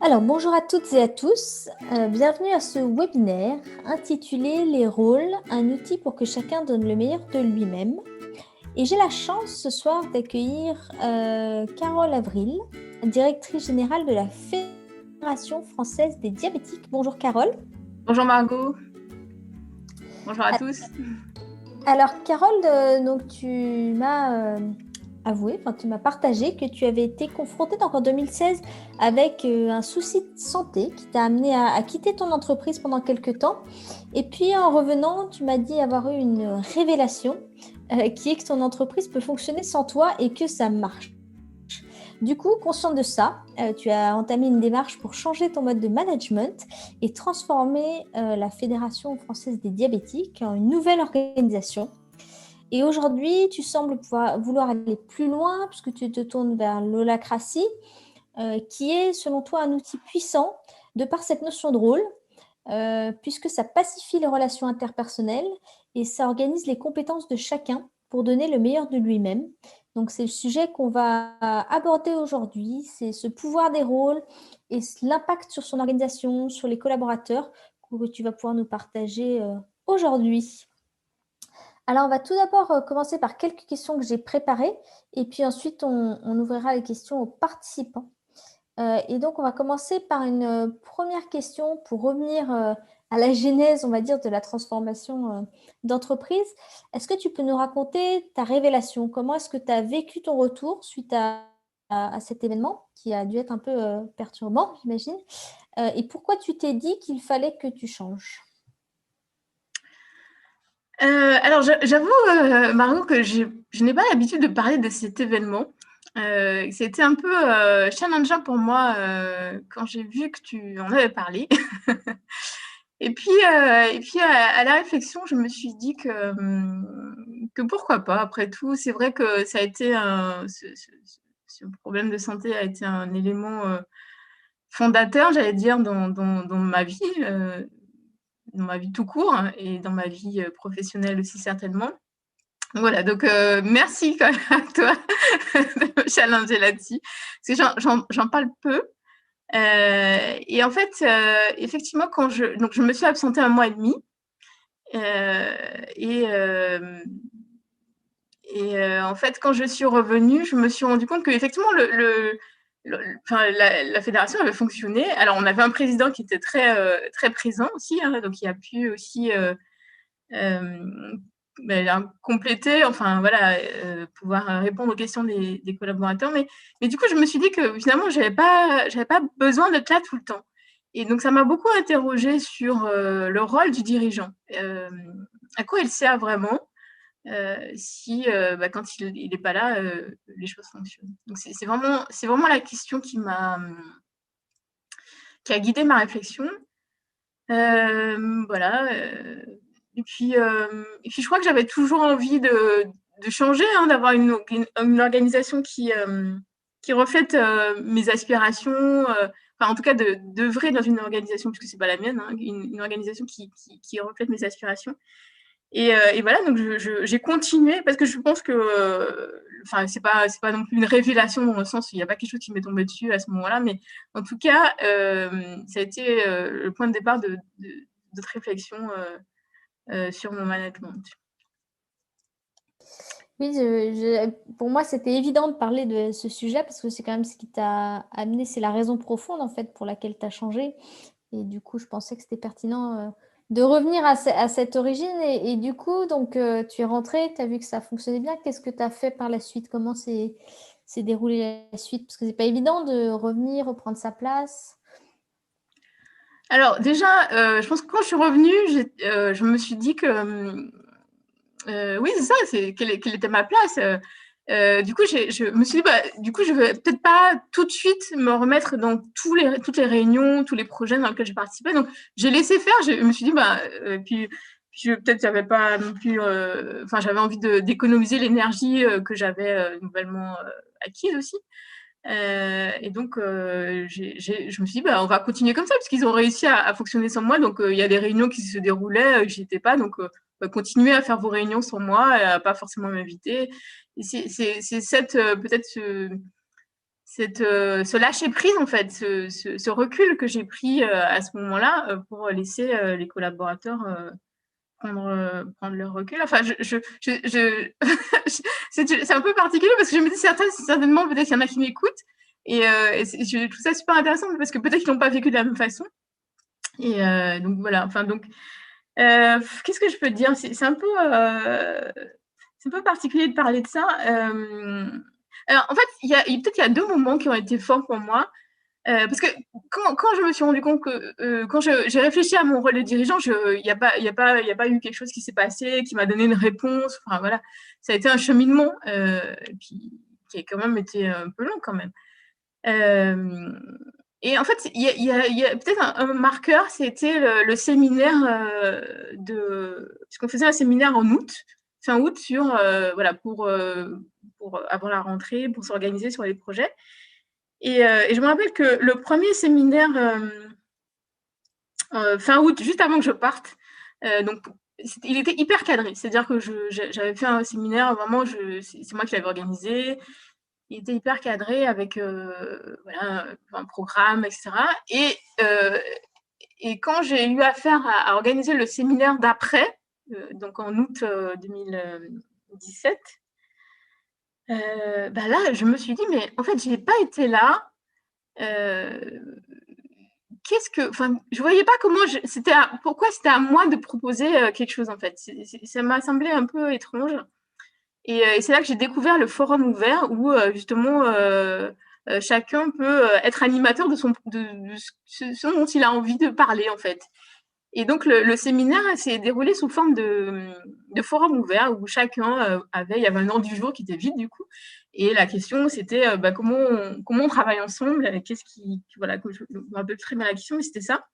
Alors, bonjour à toutes et à tous. Bienvenue à ce webinaire intitulé Les rôles, un outil pour que chacun donne le meilleur de lui-même. Et j'ai la chance ce soir d'accueillir Carole Avril, directrice générale de la Fédération française des diabétiques. Bonjour Carole. Bonjour Margot. Bonjour à tous. Alors Carole, donc tu m'as tu m'as partagé que tu avais été confrontée donc en 2016 avec un souci de santé qui t'a amené à quitter ton entreprise pendant quelques temps. Et puis en revenant, tu m'as dit avoir eu une révélation qui est que ton entreprise peut fonctionner sans toi et que ça marche. Du coup, consciente de ça, tu as entamé une démarche pour changer ton mode de management et transformer la Fédération française des diabétiques en une nouvelle organisation. Et aujourd'hui, tu sembles vouloir aller plus loin puisque tu te tournes vers l'holacratie, qui est selon toi un outil puissant de par cette notion de rôle, puisque ça pacifie les relations interpersonnelles et ça organise les compétences de chacun pour donner le meilleur de lui-même. Donc c'est le sujet qu'on va aborder aujourd'hui, c'est ce pouvoir des rôles et l'impact sur son organisation, sur les collaborateurs que tu vas pouvoir nous partager aujourd'hui. Alors, on va tout d'abord commencer par quelques questions que j'ai préparées et puis ensuite, on ouvrira les questions aux participants. Et donc, on va commencer par une première question pour revenir à la genèse, on va dire, de la transformation d'entreprise. Est-ce que tu peux nous raconter ta révélation? Comment est-ce que tu as vécu ton retour suite à cet événement qui a dû être un peu perturbant, j'imagine? Et pourquoi tu t'es dit qu'il fallait que tu changes? Alors, j'avoue, Margot, que je n'ai pas l'habitude de parler de cet événement. C'était un peu challengeant pour moi quand j'ai vu que tu en avais parlé. Et puis à la réflexion, je me suis dit que pourquoi pas, après tout. C'est vrai que ça a été ce problème de santé a été un élément fondateur, j'allais dire, dans ma vie. Dans ma vie tout court et dans ma vie professionnelle aussi certainement. Voilà, donc merci quand même à toi de me challenger là-dessus, parce que j'en parle peu. Et en fait, effectivement, donc je me suis absentée 1 mois et demi, en fait, quand je suis revenue, je me suis rendu compte qu'effectivement, la fédération avait fonctionné. Alors, on avait un président qui était très présent aussi, donc il a pu aussi compléter, enfin voilà, pouvoir répondre aux questions des collaborateurs. Mais du coup, je me suis dit que finalement, j'avais pas besoin d'être là tout le temps. Et donc, ça m'a beaucoup interrogée sur le rôle du dirigeant. À quoi il sert vraiment si quand il n'est pas là, les choses fonctionnent. Donc, c'est vraiment la question qui a guidé ma réflexion. Voilà. Et puis je crois que j'avais toujours envie de changer, d'avoir une organisation qui reflète mes aspirations, enfin en tout cas d'œuvrer dans une organisation, puisque c'est pas la mienne, une organisation qui reflète mes aspirations. Et voilà, donc j'ai continué parce que je pense que, enfin c'est pas non plus une révélation dans le sens où il n'y a pas quelque chose qui m'est tombé dessus à ce moment-là, mais en tout cas, ça a été le point de départ de d'autres réflexions sur mon management. Oui, pour moi, c'était évident de parler de ce sujet parce que c'est quand même ce qui t'a amené, c'est la raison profonde en fait pour laquelle tu as changé. Et du coup, je pensais que c'était pertinent de revenir à cette origine. Et du coup, donc, tu es rentrée, tu as vu que ça fonctionnait bien. Qu'est-ce que tu as fait par la suite? Comment s'est déroulée la suite? Parce que c'est pas évident de revenir, reprendre sa place. Alors déjà, je pense que quand je suis revenue, je me suis dit que oui, c'est ça, quelle était ma place. Du coup, je me suis dit, du coup, je vais peut-être pas tout de suite me remettre dans toutes les réunions, tous les projets dans lesquels je participais. Donc, j'ai laissé faire. Je me suis dit, puis peut-être j'avais pas non plus, enfin, j'avais envie d'économiser l'énergie que j'avais nouvellement acquise aussi. Et donc, je me suis dit, on va continuer comme ça, parce qu'ils ont réussi à fonctionner sans moi. Donc, il y a des réunions qui se déroulaient, que j'étais pas. Donc, continuez à faire vos réunions sans moi, à pas forcément m'inviter. Et c'est peut-être ce lâcher prise, en fait, ce recul que j'ai pris à ce moment-là pour laisser les collaborateurs prendre leur recul. Enfin, c'est un peu particulier parce que je me dis certainement, peut-être qu'il y en a qui m'écoutent et je trouve ça super intéressant parce que peut-être qu'ils n'ont pas vécu de la même façon. Et donc, voilà. Enfin, donc, qu'est-ce que je peux te dire? C'est un peu particulier de parler de ça. Alors, en fait, peut-être qu'il y a 2 moments qui ont été forts pour moi. Parce que quand je me suis rendu compte que quand j'ai réfléchi à mon rôle de dirigeant, il n'y a pas eu quelque chose qui s'est passé, qui m'a donné une réponse. Enfin, voilà, ça a été un cheminement qui a quand même été un peu long quand même. Et en fait, il y a peut-être un marqueur, c'était le séminaire parce qu'on faisait un séminaire en fin août, voilà, pour avant la rentrée, pour s'organiser sur les projets. Et je me rappelle que le premier séminaire fin août, juste avant que je parte, donc il était hyper cadré. C'est-à-dire que j'avais fait un séminaire, vraiment, c'est moi qui l'avais organisé. Il était hyper cadré avec voilà, un programme, etc. Et quand j'ai eu affaire à organiser le séminaire d'après, donc en août 2017, bah là, je me suis dit, mais en fait, je n'ai pas été là. Je voyais pas pourquoi c'était à moi de proposer quelque chose, en fait. Ça m'a semblé un peu étrange. Et c'est là que j'ai découvert le forum ouvert où justement chacun peut être animateur de ce dont il a envie de parler, en fait. Et donc le séminaire s'est déroulé sous forme de forum ouvert où chacun il y avait un ordre du jour qui était vide du coup. Et la question c'était comment on travaille ensemble, voilà, je me rappelle très bien la question, mais c'était ça.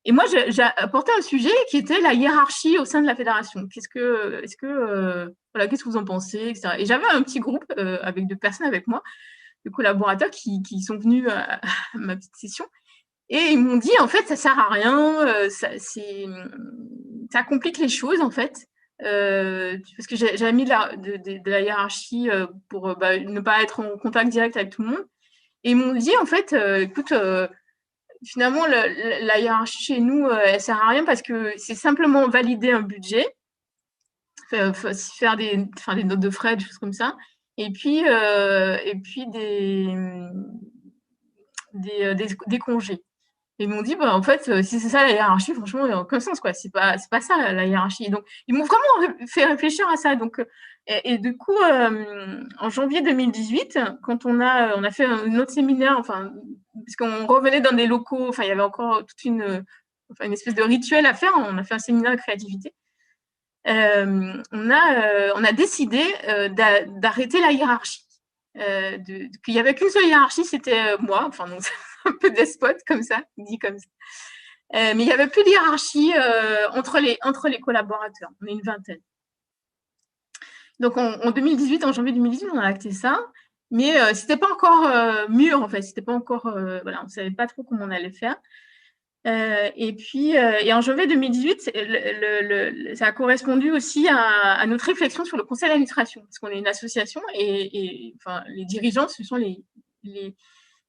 Et moi, j'ai apporté un sujet qui était la hiérarchie au sein de la fédération. Qu'est-ce que vous en pensez, etc. Et j'avais un petit groupe avec 2 personnes avec moi, de collaborateurs qui sont venus à ma petite session. Et ils m'ont dit, en fait, ça sert à rien, ça complique les choses, en fait. Parce que j'avais mis de la hiérarchie pour ne pas être en contact direct avec tout le monde. Et ils m'ont dit, en fait, écoute, finalement, la hiérarchie chez nous, elle sert à rien parce que c'est simplement valider un budget, faire des notes de frais, des choses comme ça, et puis des congés. Et ils m'ont dit, en fait, si c'est ça la hiérarchie, franchement, il n'y a aucun sens, quoi. C'est pas ça la hiérarchie. Donc, ils m'ont vraiment fait réfléchir à ça. Donc, et du coup, en janvier 2018, quand on a fait un autre séminaire, parce qu'on revenait dans des locaux, il y avait encore toute une espèce de rituel à faire. On a fait un séminaire de créativité. On a décidé d'arrêter la hiérarchie. Qu'il n'y avait qu'une seule hiérarchie, c'était moi. Donc, un peu despote comme ça, dit comme ça. Mais il n'y avait plus de hiérarchie entre les collaborateurs. On est une vingtaine. Donc, en janvier 2018, on a acté ça. Mais ce n'était pas encore mûr, en fait. C'était pas encore, voilà, on ne savait pas trop comment on allait faire. Et en janvier 2018, ça a correspondu aussi à notre réflexion sur le conseil d'administration, parce qu'on est une association et les dirigeants, ce sont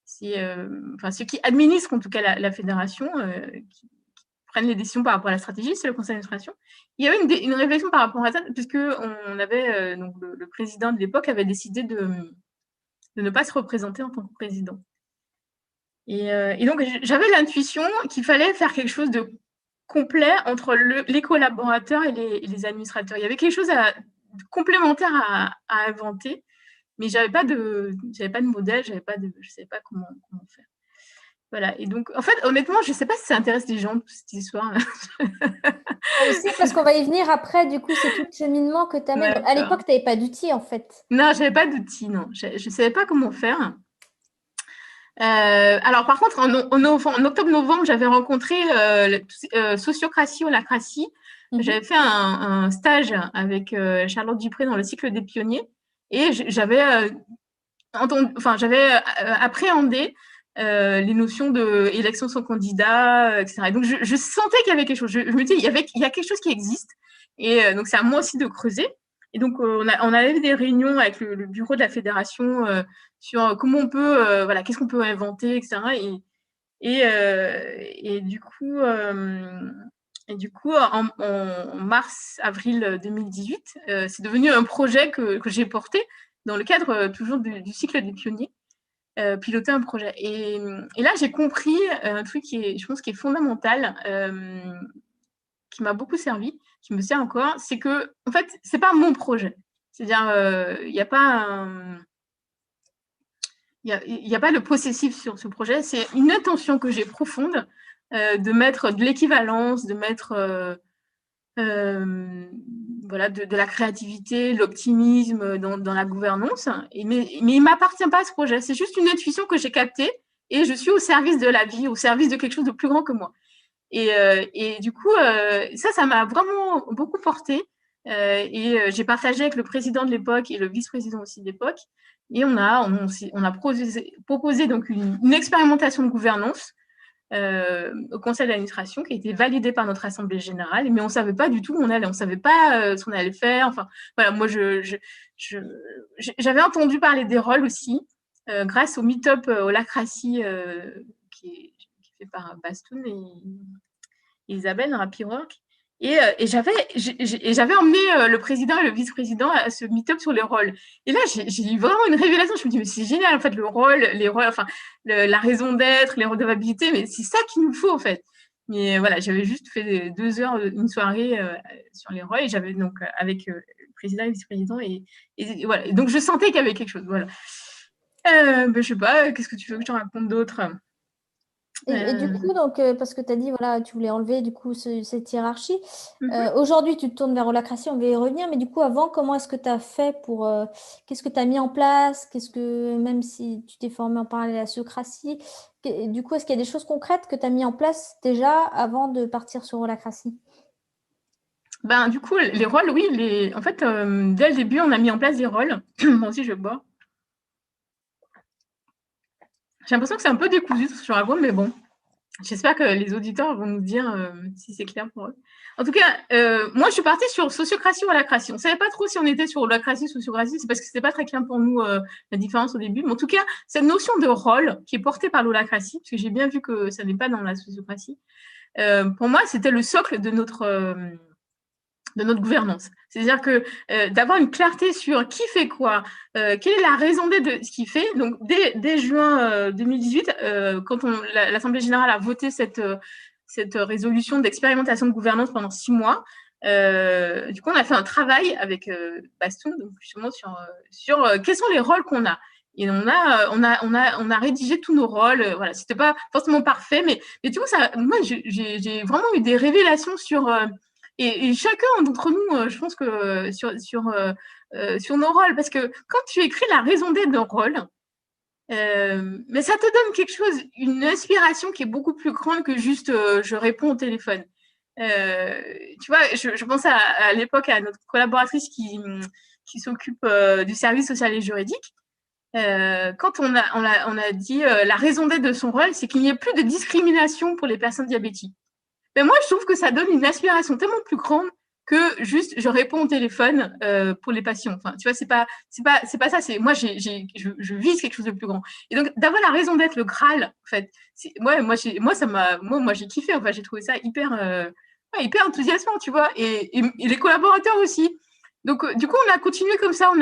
ceux qui administrent en tout cas la fédération, qui prennent les décisions par rapport à la stratégie, c'est le conseil d'administration. Il y avait une réflexion par rapport à ça, puisque on avait donc le président de l'époque avait décidé de ne pas se représenter en tant que président. Et donc, j'avais l'intuition qu'il fallait faire quelque chose de complet entre les collaborateurs et les administrateurs. Il y avait quelque chose de complémentaire à inventer, mais je n'avais pas de modèle, je ne savais pas comment faire. Voilà. Et donc, en fait, honnêtement, je ne sais pas si ça intéresse les gens, cette histoire. Aussi, parce qu'on va y venir après, du coup, c'est tout le cheminement que tu as mis. À l'époque, tu n'avais pas d'outils, en fait. Non, je n'avais pas d'outils, non. Je ne savais pas comment faire. Alors, par contre, en octobre-novembre, j'avais rencontré Sociocratie Holacratie. J'avais fait un stage avec Charlotte Dupré dans le cycle des pionniers et j'avais appréhendé les notions d'élection sans candidat, etc. Et donc, je sentais qu'il y avait quelque chose. Je me disais, il y a quelque chose qui existe. Et donc, c'est à moi aussi de creuser. Et donc, on avait des réunions avec le bureau de la fédération sur comment on peut, voilà, qu'est-ce qu'on peut inventer, etc. Et du coup, en mars-avril 2018, c'est devenu un projet que j'ai porté dans le cadre toujours du cycle des pionniers, piloter un projet. Et là, j'ai compris un truc je pense, qui est fondamental, qui m'a beaucoup servi, qui me sert encore, c'est que, en fait, c'est pas mon projet. C'est-à-dire, il n'y a pas il y a pas le possessif sur ce projet, c'est une intention que j'ai profonde de mettre de l'équivalence, de mettre voilà, de la créativité, l'optimisme dans la gouvernance. Mais il ne m'appartient pas à ce projet. C'est juste une intuition que j'ai captée et je suis au service de la vie, au service de quelque chose de plus grand que moi. Et du coup, ça m'a vraiment beaucoup porté. J'ai partagé avec le président de l'époque et le vice-président aussi de l'époque. Et on a proposé donc une expérimentation de gouvernance au conseil d'administration qui a été validée par notre assemblée générale, mais on ne savait pas du tout où on allait, on ne savait pas ce qu'on allait faire. Enfin, voilà, moi, j'avais entendu parler des rôles aussi, grâce au meet-up Holacratie qui est fait par Bastoun et Isabelle Rapiwork. Et j'avais emmené le président et le vice-président à ce meet-up sur les rôles. Et là, j'ai eu vraiment une révélation. Je me dis, mais c'est génial, en fait, les rôles, enfin, la raison d'être, les redevabilités, mais c'est ça qu'il nous faut, en fait. Mais voilà, j'avais juste fait 2 heures, une soirée sur les rôles, et j'avais donc avec le président et le vice-président, et voilà. Et donc, je sentais qu'il y avait quelque chose, voilà. Je sais pas, qu'est-ce que tu veux que je te raconte d'autre? Et du coup, donc, parce que tu as dit, voilà, tu voulais enlever du coup cette hiérarchie. Mhm. Aujourd'hui, tu te tournes vers Holacratie, on va y revenir, mais du coup, avant, comment est-ce que tu as fait pour. Qu'est-ce que tu as mis en place? Même si tu t'es formé en parallèle à la Socratie, du coup, est-ce qu'il y a des choses concrètes que tu as mis en place déjà avant de partir sur Holacratie? Ben, du coup, les rôles, oui, en fait, dès le début, on a mis en place des rôles. Moi aussi, je bois. J'ai l'impression que c'est un peu décousu ce que je raconte, mais bon, j'espère que les auditeurs vont nous dire si c'est clair pour eux. En tout cas, moi, je suis partie sur sociocratie ou holacratie. On ne savait pas trop si on était sur holacratie ou sociocratie, c'est parce que ce n'était pas très clair pour nous la différence au début. Mais en tout cas, cette notion de rôle qui est portée par l'holacratie, parce que j'ai bien vu que ça n'est pas dans la sociocratie, pour moi, c'était le socle de notre gouvernance. C'est-à-dire que d'avoir une clarté sur qui fait quoi, quelle est la raison d'être de ce qu'il fait. Donc, dès juin 2018, quand l'Assemblée générale a voté cette résolution d'expérimentation de gouvernance pendant 6 mois, du coup, on a fait un travail avec Bastoun, donc justement sur quels sont les rôles qu'on a. Et on a rédigé tous nos rôles. Voilà, c'était pas forcément parfait, mais du coup, moi, j'ai vraiment eu des révélations sur et chacun d'entre nous, je pense que sur nos rôles, parce que quand tu écris la raison d'être d'un rôle, mais ça te donne quelque chose, une inspiration qui est beaucoup plus grande que juste je réponds au téléphone. Tu vois, je pense à l'époque à notre collaboratrice qui s'occupe du service social et juridique. Quand on a dit la raison d'être de son rôle, c'est qu'il n'y ait plus de discrimination pour les personnes diabétiques. Mais moi, je trouve que ça donne une aspiration tellement plus grande que juste je réponds au téléphone pour les patients. Enfin, tu vois, c'est pas ça. C'est moi, je vise quelque chose de plus grand. Et donc d'avoir la raison d'être, le Graal, en fait. Moi, j'ai kiffé. Enfin, j'ai trouvé ça hyper enthousiasmant, tu vois. Et les collaborateurs aussi. Donc du coup, on a continué comme ça. On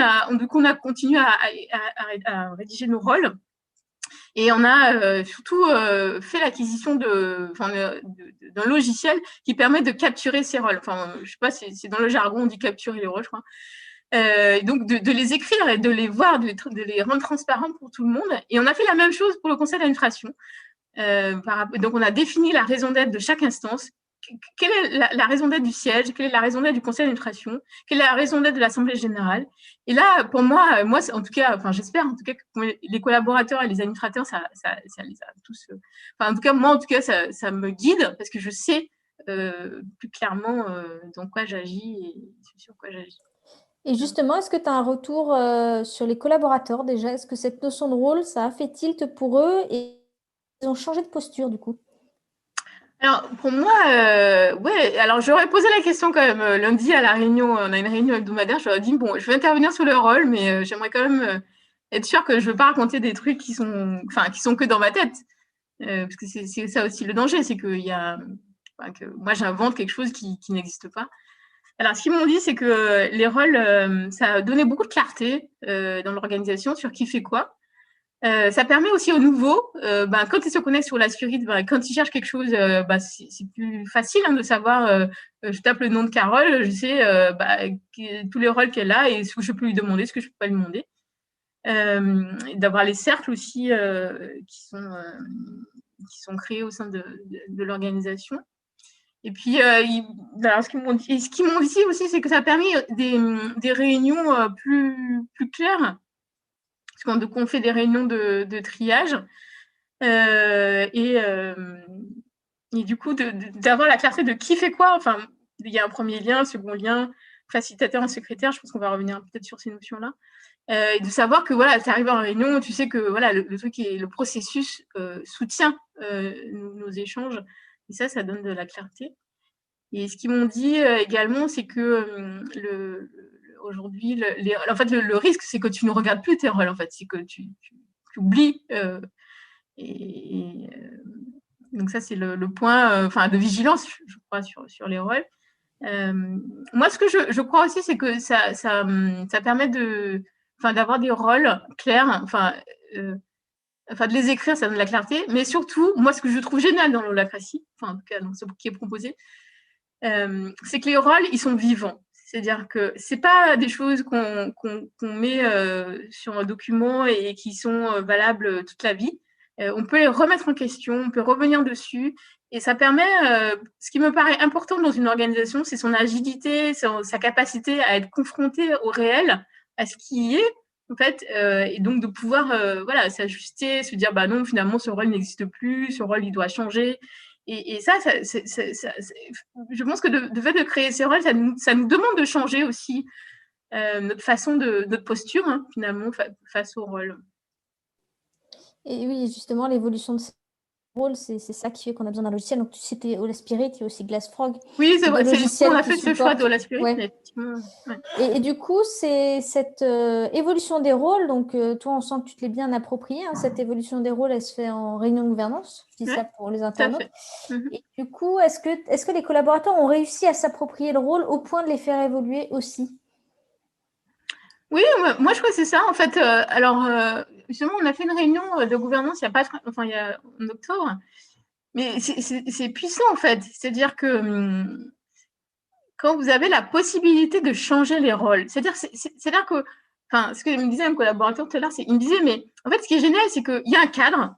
a continué à rédiger nos rôles. Et on a surtout fait l'acquisition d'un logiciel qui permet de capturer ces rôles. Enfin, je sais pas, c'est dans le jargon, on dit capturer les rôles, je crois. Donc, de les écrire et de les voir, de les rendre transparents pour tout le monde. Et on a fait la même chose pour le conseil d'administration. Donc, on a défini la raison d'être de chaque instance. Quelle est la raison d'être du siège? Quelle est la raison d'être du conseil d'administration? Quelle est la raison d'être de l'Assemblée générale? Et là, pour moi, en tout cas, enfin, j'espère en tout cas que les collaborateurs et les administrateurs, ça les a tous. Enfin, en tout cas, moi, en tout cas, ça me guide parce que je sais plus clairement dans quoi j'agis et sur quoi j'agis. Et justement, est-ce que tu as un retour sur les collaborateurs déjà? Est-ce que cette notion de rôle, ça a fait tilt pour eux et ils ont changé de posture du coup? Alors, pour moi, ouais, alors j'aurais posé la question quand même lundi à la réunion, on a une réunion hebdomadaire, j'aurais dit, bon, je vais intervenir sur le rôle, mais j'aimerais quand même être sûre que je ne veux pas raconter des trucs qui sont que dans ma tête. Parce que c'est ça aussi le danger, c'est que moi j'invente quelque chose qui n'existe pas. Alors, ce qu'ils m'ont dit, c'est que les rôles, ça a donné beaucoup de clarté dans l'organisation sur qui fait quoi. Ça permet aussi aux nouveaux, quand ils se connectent sur la Spirit, quand ils cherchent quelque chose, c'est plus facile de savoir. Je tape le nom de Carole, je sais tous les rôles qu'elle a et ce que je peux lui demander, ce que je ne peux pas lui demander. D'avoir les cercles aussi qui sont créés au sein de l'organisation. Et puis, alors, ce qu'ils m'ont dit aussi, c'est que ça a permis des réunions plus claires. Parce qu'on fait des réunions de triage. Et du coup, d'avoir la clarté de qui fait quoi. Enfin, il y a un premier lien, un second lien, facilitateur, un secrétaire. Je pense qu'on va revenir peut-être sur ces notions-là. Et de savoir que voilà, tu arrives en réunion, tu sais que voilà, le truc et le processus soutient nos échanges. Et ça donne de la clarté. Et ce qu'ils m'ont dit également, c'est que aujourd'hui, en fait, le risque, c'est que tu ne regardes plus tes rôles. En fait, c'est que tu oublies. Donc ça, c'est le point de vigilance, je crois, sur les rôles. Moi, ce que je crois aussi, c'est que ça permet d'avoir des rôles clairs, de les écrire, ça donne de la clarté. Mais surtout, moi, ce que je trouve génial dans l'holacratie, en tout cas dans ce qui est proposé, c'est que les rôles, ils sont vivants. C'est-à-dire que c'est pas des choses qu'on met sur un document et qui sont valables toute la vie. On peut les remettre en question, on peut revenir dessus. Et ça permet, ce qui me paraît important dans une organisation, c'est son agilité, sa capacité à être confronté au réel, à ce qui est, en fait, et donc de pouvoir s'ajuster, se dire, non, finalement, ce rôle n'existe plus, ce rôle, il doit changer. Et ça, je pense que de fait de créer ces rôles, ça nous demande de changer aussi notre posture, finalement, face au rôle. Et oui, justement, l'évolution de ces rôles, c'est ça qui fait qu'on a besoin d'un logiciel. Donc, tu citais Hola Spirit, il y a aussi Glassfrog. Oui, c'est vrai, on a fait ce choix de Hola Spirit. Ouais. Effectivement. Ouais. Et du coup, c'est cette évolution des rôles. Donc, toi, on sent que tu te l'es bien approprié. Cette évolution des rôles, elle se fait en réunion de gouvernance. Je dis ça pour les internautes. Et du coup, est-ce que les collaborateurs ont réussi à s'approprier le rôle au point de les faire évoluer aussi? Oui, moi je crois que c'est ça. En fait, justement, on a fait une réunion de gouvernance il y a en octobre. Mais c'est puissant, en fait. C'est-à-dire que quand vous avez la possibilité de changer les rôles, c'est-à-dire que, ce que me disait un collaborateur tout à l'heure, il me disait, mais en fait, ce qui est génial, c'est qu'il y a un cadre,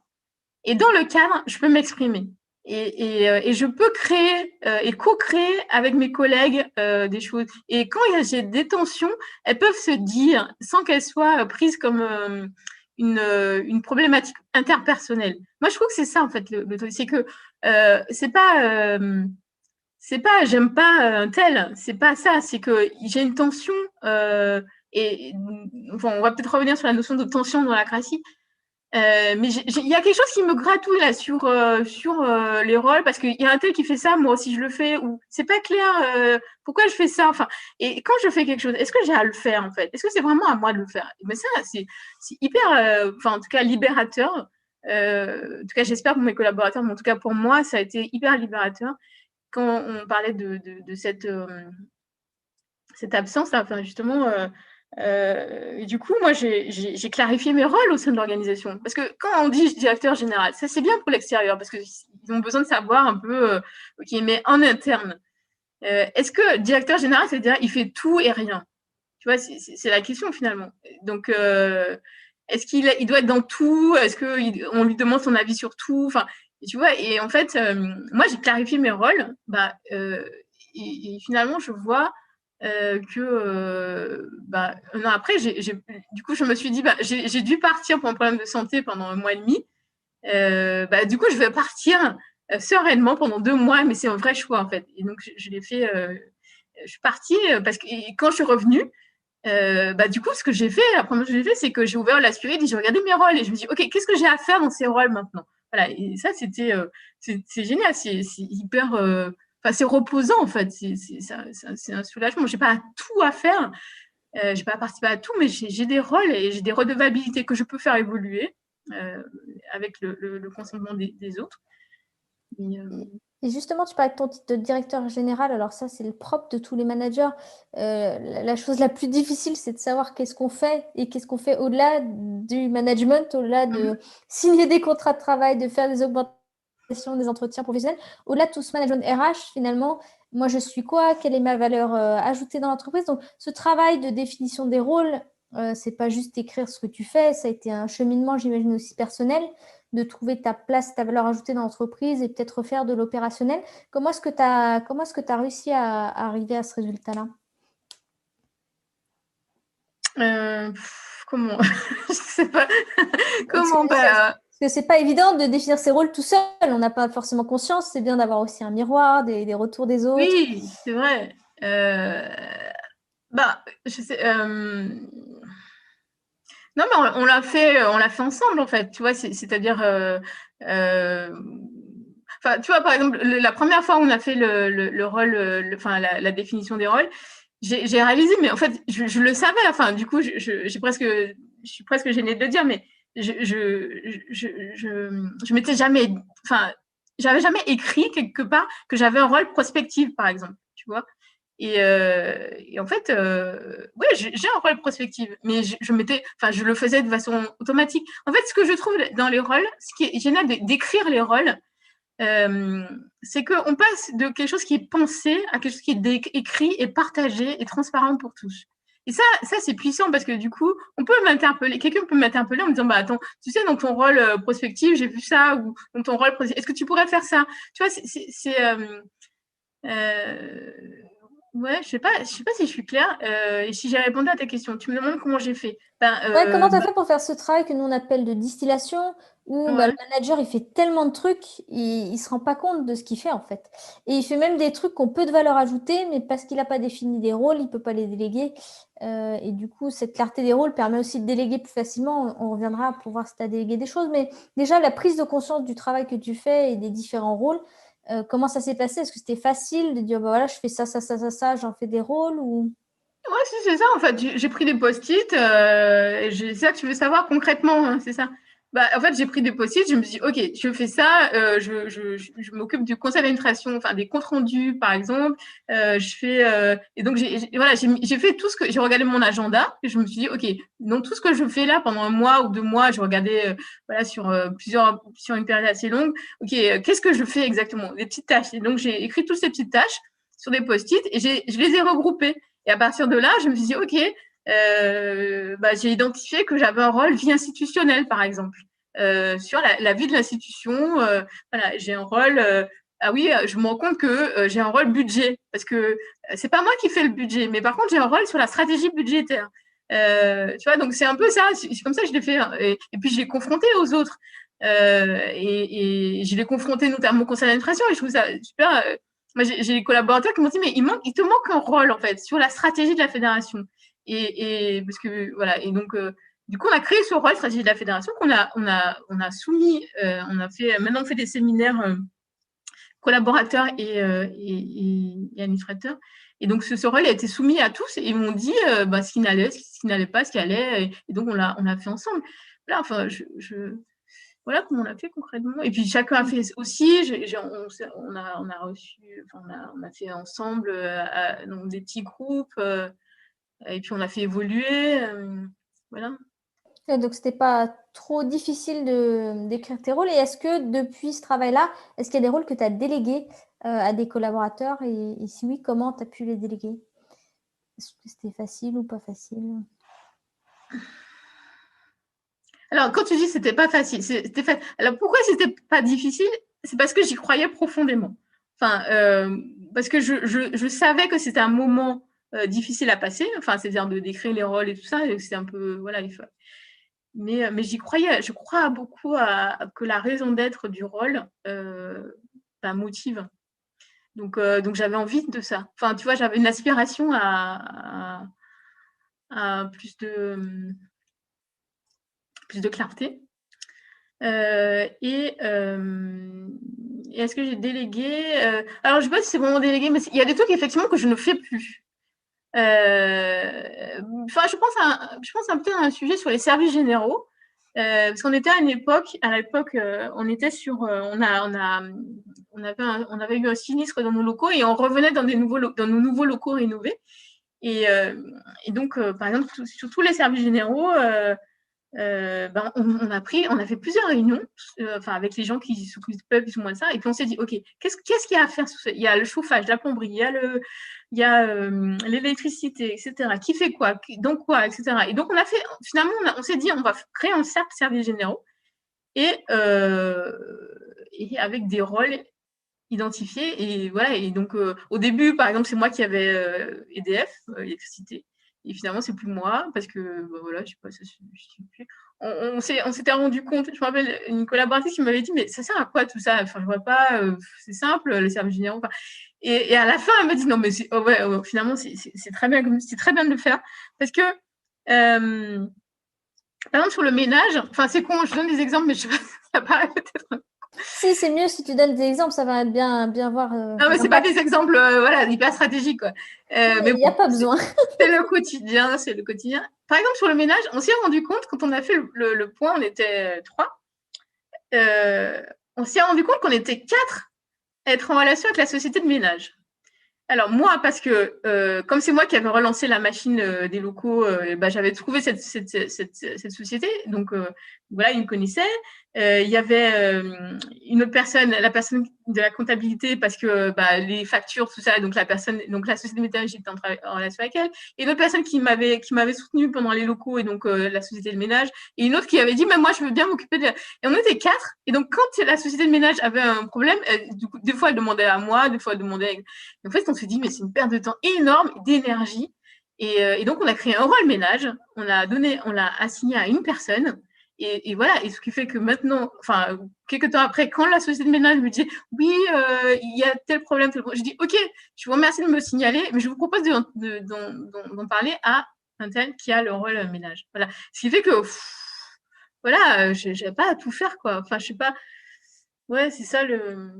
et dans le cadre, je peux m'exprimer. Et je peux créer et co-créer avec mes collègues des choses. Et quand j'ai des tensions, elles peuvent se dire sans qu'elles soient prises comme une problématique interpersonnelle. Moi, je trouve que c'est ça, en fait, le truc. C'est que c'est pas j'aime pas un tel, c'est pas ça, c'est que j'ai une tension on va peut-être revenir sur la notion de tension dans la crassie, mais il y a quelque chose qui me gratouille là sur les rôles parce qu'il y a un tel qui fait ça, moi aussi je le fais, ou c'est pas clair pourquoi je fais ça, et quand je fais quelque chose, est-ce que j'ai à le faire en fait, est-ce que c'est vraiment à moi de le faire? Mais ça c'est hyper en tout cas libérateur, en tout cas j'espère pour mes collaborateurs, mais en tout cas pour moi ça a été hyper libérateur quand on parlait de cette absence là, justement. Et du coup, moi, j'ai clarifié mes rôles au sein de l'organisation. Parce que quand on dit directeur général, ça c'est bien pour l'extérieur, parce qu'ils ont besoin de savoir un peu, ok, mais en interne, est-ce que directeur général, c'est-à-dire il fait tout et rien? Tu vois, c'est la question finalement. Donc, est-ce qu'il doit être dans tout? Est-ce qu'on lui demande son avis sur tout? Tu vois, et en fait, moi, j'ai clarifié mes rôles. Et finalement, je vois que un an après, du coup, je me suis dit, j'ai dû partir pour un problème de santé pendant 1 mois et demi. Du coup, je vais partir sereinement pendant 2 mois, mais c'est un vrai choix en fait. Et donc, je l'ai fait. Je suis partie parce que quand je suis revenue, du coup, ce que j'ai fait, la première chose que j'ai fait, c'est que j'ai ouvert la spirit et j'ai regardé mes rôles et je me dis, ok, qu'est-ce que j'ai à faire dans ces rôles maintenant? voilà, et ça, c'est génial, c'est hyper, c'est reposant en fait, c'est un soulagement. J'ai pas tout à faire, j'ai pas participé à tout, mais j'ai des rôles et j'ai des redevabilités que je peux faire évoluer avec le consentement des autres. Et, Et justement, tu parlais de ton titre de directeur général. Alors ça, c'est le propre de tous les managers. La chose la plus difficile, c'est de savoir qu'est-ce qu'on fait et qu'est-ce qu'on fait au-delà du management, au-delà de signer des contrats de travail, de faire des augmentations, des entretiens professionnels. Au-delà de tout ce management RH, finalement, moi, je suis quoi? Quelle est ma valeur ajoutée dans l'entreprise? Donc, ce travail de définition des rôles, c'est pas juste écrire ce que tu fais. Ça a été un cheminement, j'imagine, aussi personnel de trouver ta place, ta valeur ajoutée dans l'entreprise et peut-être refaire de l'opérationnel. Comment est-ce que tu as réussi à arriver à ce résultat-là? Comment je sais pas Parce comment que c'est pas évident de définir ses rôles tout seul. On n'a pas forcément conscience. C'est bien d'avoir aussi un miroir, des retours des autres. oui, c'est vrai. Je sais. Non, mais on l'a fait ensemble en fait. Tu vois, c'est-à-dire, tu vois, par exemple, la première fois où on a fait le rôle, la définition des rôles, j'ai réalisé, mais en fait, je le savais. Enfin, du coup, je suis presque gênée de le dire, mais je m'étais jamais, enfin, j'avais jamais écrit quelque part que j'avais un rôle prospectif, par exemple. Tu vois. Et en fait, ouais, j'ai un rôle prospectif, mais je le faisais de façon automatique. En fait, ce que je trouve dans les rôles, ce qui est génial d'écrire les rôles, c'est qu'on passe de quelque chose qui est pensé à quelque chose qui est écrit et partagé et transparent pour tous. Et ça c'est puissant parce que du coup, quelqu'un peut m'interpeller en me disant, bah attends, tu sais, dans ton rôle prospectif, j'ai vu ça, ou dans ton rôle prospectif, est-ce que tu pourrais faire ça? Tu vois, euh, ouais, je sais pas si je suis claire et si j'ai répondu à ta question. Tu me demandes comment j'ai fait. Ouais, comment tu as fait pour faire ce travail que nous on appelle de distillation, où le Ouais. manager il fait tellement de trucs, il se rend pas compte de ce qu'il fait en fait. Et il fait même des trucs qui ont peu de valeur ajoutée, mais parce qu'il n'a pas défini des rôles, il peut pas les déléguer. Et du coup, cette clarté des rôles permet aussi de déléguer plus facilement. On reviendra pour voir si tu as délégué des choses, mais déjà la prise de conscience du travail que tu fais et des différents rôles, comment ça s'est passé? Est-ce que c'était facile de dire, bah voilà, je fais ça, ça, ça, ça, ça, j'en fais des rôles ou... Ouais, si, c'est ça, en fait. J'ai pris des post-it. C'est ça que tu veux savoir concrètement, hein, c'est ça. Bah, en fait, j'ai pris des post-it. Je me suis dit, OK, je fais ça. Je m'occupe du conseil d'administration, enfin, des comptes rendus, par exemple. Et donc, voilà, j'ai fait tout ce que. J'ai regardé mon agenda et je me suis dit, OK, donc tout ce que je fais là pendant un mois ou 2 mois, je regardais voilà, sur une période assez longue. OK, qu'est-ce que je fais exactement? Des petites tâches. Et donc, j'ai écrit toutes ces petites tâches sur des post-it et je les ai regroupées. Et à partir de là, je me suis dit, OK, j'ai identifié que j'avais un rôle vie institutionnelle, par exemple, sur la vie de l'institution. Voilà, j'ai un rôle. Ah oui, je me rends compte que j'ai un rôle budget, parce que c'est pas moi qui fais le budget, mais par contre, j'ai un rôle sur la stratégie budgétaire. Tu vois, donc c'est un peu ça. C'est comme ça que je l'ai fait. Et puis, je l'ai confronté aux autres. Et je l'ai confronté notamment au conseil d'administration, et je trouve ça super. Moi, j'ai des collaborateurs qui m'ont dit, mais il te manque un rôle, en fait, sur la stratégie de la fédération. Parce que, voilà, et donc, du coup, on a créé ce rôle stratégie de la fédération qu'on a soumis, maintenant on fait des séminaires collaborateurs et administrateurs. Et donc, ce rôle a été soumis à tous et ils m'ont dit ce qui n'allait pas, ce qui allait. Et donc, on l'a fait ensemble. Là, enfin, voilà comment on l'a fait concrètement. Et puis chacun a fait aussi. On a reçu, on a fait ensemble donc des petits groupes. Et puis on a fait évoluer. Voilà. Ouais, donc, c'était pas trop difficile d'écrire tes rôles. Et est-ce que depuis ce travail-là, est-ce qu'il y a des rôles que tu as délégués à des collaborateurs? Et si oui, comment tu as pu les déléguer? Est-ce que c'était facile ou pas facile? Alors, quand tu dis c'était pas facile, c'était fait. Alors, pourquoi c'était pas difficile? C'est parce que j'y croyais profondément. Enfin, parce que je savais que c'était un moment difficile à passer. Enfin, c'est-à-dire de décrire les rôles et tout ça. C'est un peu, voilà, mais j'y croyais. Je crois beaucoup que la raison d'être du rôle motive. Donc j'avais envie de ça. Enfin, tu vois, j'avais une aspiration à plus de clarté. Et est-ce que j'ai délégué alors, je ne sais pas si c'est vraiment délégué, mais il y a des trucs, effectivement, que je ne fais plus. Enfin, je pense un peu à un sujet sur les services généraux. Parce qu'on était à l'époque, on était sur, on avait eu un sinistre dans nos locaux et on revenait dans nos nouveaux locaux rénovés. Et, donc, par exemple, sur tous les services généraux, ben, on a fait plusieurs réunions, avec les gens qui s'occupaient plus ou moins de ça, et puis on s'est dit, ok, qu'est-ce qu'il y a à faire? Il y a le chauffage, la plomberie, il y a l'électricité, etc. Qui fait quoi, donc quoi, etc. Et donc finalement, on s'est dit, on va créer un cercle services généraux et avec des rôles identifiés. Et voilà. Et donc, au début, par exemple, c'est moi qui avais EDF, électricité. Et finalement, c'est plus moi parce que, bah, voilà, je sais pas, ça suffit plus. On s'était rendu compte, je me rappelle, une collaboratrice qui m'avait dit, mais ça sert à quoi tout ça? Enfin, je vois pas, c'est simple, les services généraux. Enfin, et à la fin, elle me dit, non, mais finalement, c'est très bien, c'est très bien de le faire parce que, par exemple, sur le ménage, enfin, c'est con, je donne des exemples, mais je sais pas, ça paraît peut-être. Si, c'est mieux si tu donnes des exemples, ça va bien voir. Non, mais c'est pas des exemples voilà, hyper stratégiques, quoi. Mais Il n'y a bon, pas besoin. c'est le quotidien, c'est le quotidien. Par exemple, sur le ménage, on s'est rendu compte, quand on a fait le point, on était 3, on s'est rendu compte qu'on était 4 à être en relation avec la société de ménage. Alors moi, parce que comme c'est moi qui avais relancé la machine des locaux, bah, j'avais trouvé cette société. Donc voilà, ils me connaissaient. Il y avait une autre personne, la personne de la comptabilité, parce que bah, les factures, tout ça, donc la société de ménage, j'étais en relation avec elle. Et une autre personne qui m'avait soutenue pendant les locaux, et donc la société de ménage. Et une autre qui avait dit, mais moi, je veux bien m'occuper de... Et on était 4. Et donc quand la société de ménage avait un problème, du coup, des fois, elle demandait à moi, des fois, elle demandait... En fait, on s'est dit, mais c'est une perte de temps énorme, d'énergie. Et donc, on a créé un rôle ménage. On l'a assigné à une personne. Et voilà. Et ce qui fait que maintenant, enfin, quelques temps après, quand la société de ménage me dit, oui, il y a tel problème, je dis, ok, je vous remercie de me signaler, mais je vous propose d'en parler à un tel qui a le rôle ménage. Voilà. Ce qui fait que, voilà, je n'ai pas à tout faire, quoi. Enfin, je sais pas. Ouais, c'est ça le.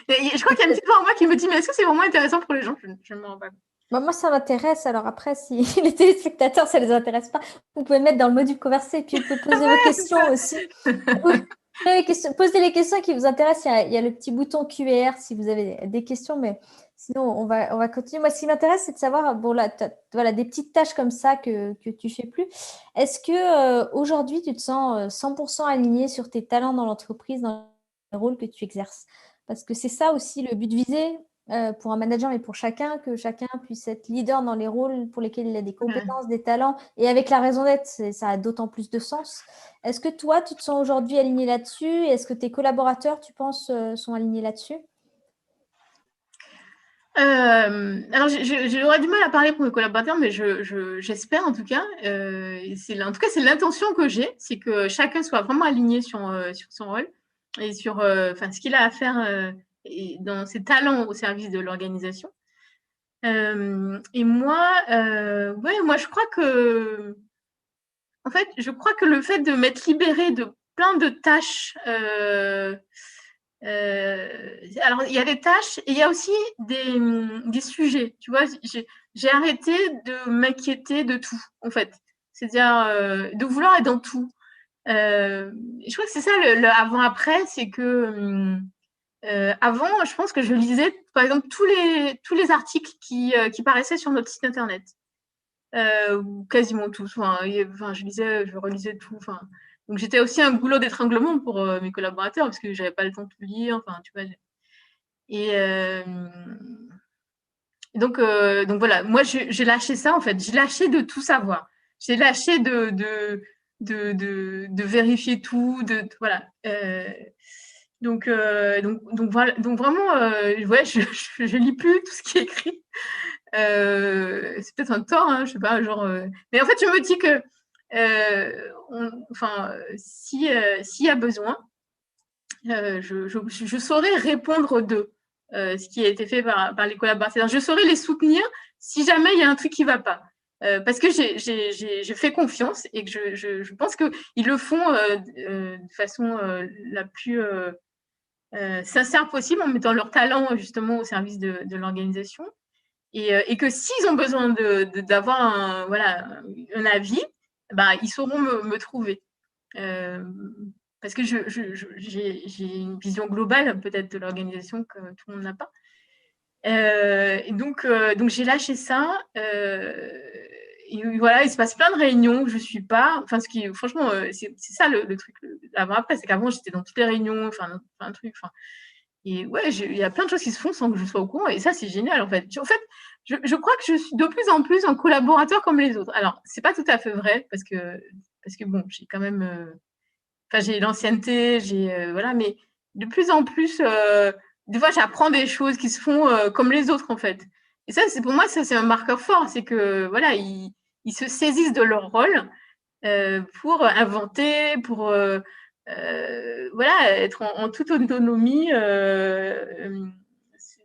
Je crois qu'il y a une petite voix en moi qui me dit, mais est-ce que c'est vraiment intéressant pour les gens? Je ne me rends pas compte. Bah, moi, ça m'intéresse. Alors après, si les téléspectateurs, ça ne les intéresse pas, vous pouvez mettre dans le module conversé et puis vous pouvez poser vos questions aussi. Posez les questions qui vous intéressent. Il y a le petit bouton Q&R si vous avez des questions, mais sinon, on va continuer. Moi, ce qui m'intéresse, c'est de savoir, bon, là, voilà, des petites tâches comme ça que tu fais plus. Est-ce que aujourd'hui, tu te sens 100% aligné sur tes talents dans l'entreprise, dans le rôle que tu exerces? Parce que c'est ça aussi le but visé pour un manager, mais pour chacun, que chacun puisse être leader dans les rôles pour lesquels il a des compétences, des talents, et avec la raison d'être, ça a d'autant plus de sens. Est-ce que toi, tu te sens aujourd'hui aligné là-dessus? Et est-ce que tes collaborateurs, tu penses, sont alignés là-dessus? Alors, j'aurais du mal à parler pour mes collaborateurs, mais j'espère en tout cas. En tout cas, c'est l'intention que j'ai, c'est que chacun soit vraiment aligné sur son rôle et sur ce qu'il a à faire et dans ses talents au service de l'organisation. Et moi, moi, je crois que, en fait, le fait de m'être libérée de plein de tâches, alors il y a des tâches et il y a aussi des sujets. Tu vois, j'ai arrêté de m'inquiéter de tout, en fait. C'est-à-dire de vouloir être dans tout. Je crois que c'est ça le avant-après, c'est que avant, je pense que je lisais, par exemple, tous les articles qui paraissaient sur notre site internet. Ou quasiment tous. Je relisais tout. Donc j'étais aussi un goulot d'étranglement pour mes collaborateurs parce que j'avais pas le temps de tout lire. Enfin, tu vois. Et donc voilà. Moi, j'ai lâché ça en fait. J'ai lâché de tout savoir. J'ai lâché de vérifier tout. Voilà. Voilà. Donc vraiment, ouais, je lis plus tout ce qui est écrit. C'est peut-être un tort, hein, je sais pas, genre. Mais en fait, je me dis que, s'il y a besoin, je saurais répondre d'eux, ce qui a été fait par les collaborateurs. Je saurais les soutenir si jamais il y a un truc qui ne va pas. parce que je fais confiance et que je pense qu'ils le font de façon la plus sincère possible en mettant leur talent justement au service de l'organisation. Et que s'ils ont besoin d'avoir un avis, bah, ils sauront me trouver. Parce que j'ai une vision globale peut-être de l'organisation que tout le monde n'a pas. Et donc j'ai lâché ça. Et voilà, il se passe plein de réunions que je suis pas. Enfin, franchement, c'est ça le truc. Après, c'est qu'avant, j'étais dans toutes les réunions, enfin, plein de trucs. Enfin, et ouais, il y a plein de choses qui se font sans que je sois au courant. Et ça, c'est génial, en fait. Je crois que je suis de plus en plus un collaborateur comme les autres. Alors, c'est pas tout à fait vrai parce que bon, j'ai quand même, enfin, j'ai l'ancienneté, voilà, mais de plus en plus, des fois, j'apprends des choses qui se font comme les autres, en fait. Et ça, pour moi, ça, c'est un marqueur fort. C'est que, voilà, ils se saisissent de leur rôle pour inventer, pour voilà, être en toute autonomie,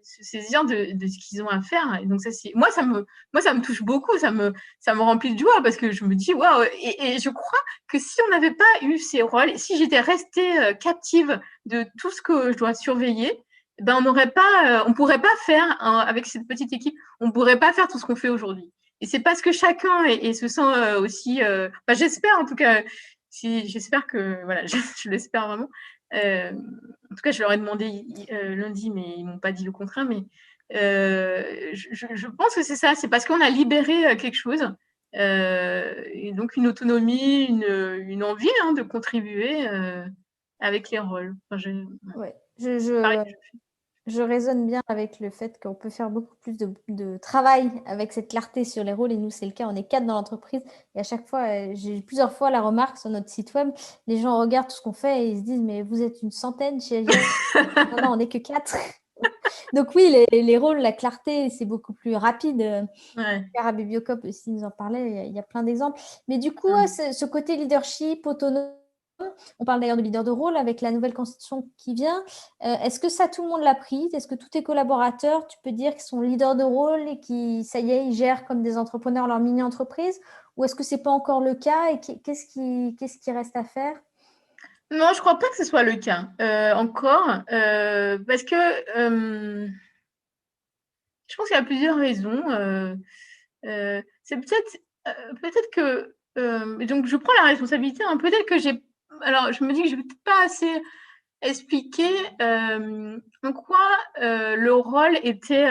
se saisir de ce qu'ils ont à faire. Et donc ça, moi, ça me touche beaucoup, ça me remplit de joie parce que je me dis waouh. Et je crois que si on n'avait pas eu ces rôles, si j'étais restée captive de tout ce que je dois surveiller, ben on pourrait pas faire avec cette petite équipe, on pourrait pas faire tout ce qu'on fait aujourd'hui. Et c'est parce que chacun se sent aussi, j'espère en tout cas, j'espère que, voilà, je l'espère vraiment. En tout cas, je leur ai demandé lundi, mais ils m'ont pas dit le contraire. Mais je pense que c'est ça, c'est parce qu'on a libéré quelque chose, et donc une autonomie, une envie de contribuer avec les rôles. Ouais. Pareil. Je raisonne bien avec le fait qu'on peut faire beaucoup plus de travail avec cette clarté sur les rôles. Et nous, c'est le cas. On est 4 dans l'entreprise. Et à chaque fois, j'ai eu plusieurs fois la remarque sur notre site web. Les gens regardent tout ce qu'on fait et ils se disent, mais vous êtes une centaine chez LGS. Non, on n'est que 4. Donc oui, les rôles, la clarté, c'est beaucoup plus rapide. Ouais. Cara Bibiocop aussi nous en parlait. Il y a plein d'exemples. Mais du coup, ce côté leadership, autonome, on parle d'ailleurs de leader de rôle avec la nouvelle constitution qui vient. Est-ce que ça, tout le monde l'a prise? Est-ce que tous tes collaborateurs, tu peux dire qu'ils sont leaders de rôle et qui, ça y est, ils gèrent comme des entrepreneurs leur mini-entreprise? Ou est-ce que ce n'est pas encore le cas? Et qu'est-ce qui reste à faire? Non, je crois pas que ce soit le cas encore, parce que je pense qu'il y a plusieurs raisons. C'est peut-être que donc je prends la responsabilité. Peut-être que alors je me dis que je n'ai peut-être pas assez expliqué en quoi le rôle était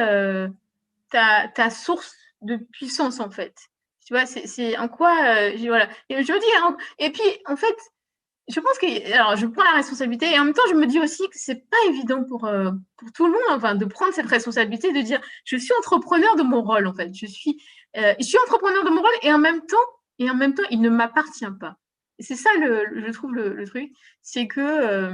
ta source de puissance en fait. Tu vois, c'est en quoi voilà. Et je veux dire, et puis en fait, je pense que, alors, je prends la responsabilité et en même temps, je me dis aussi que c'est pas évident pour tout le monde, enfin, de prendre cette responsabilité, de dire, je suis entrepreneur de mon rôle, en fait. Je suis entrepreneur de mon rôle et en même temps, il ne m'appartient pas. Et c'est ça, je trouve le truc, c'est que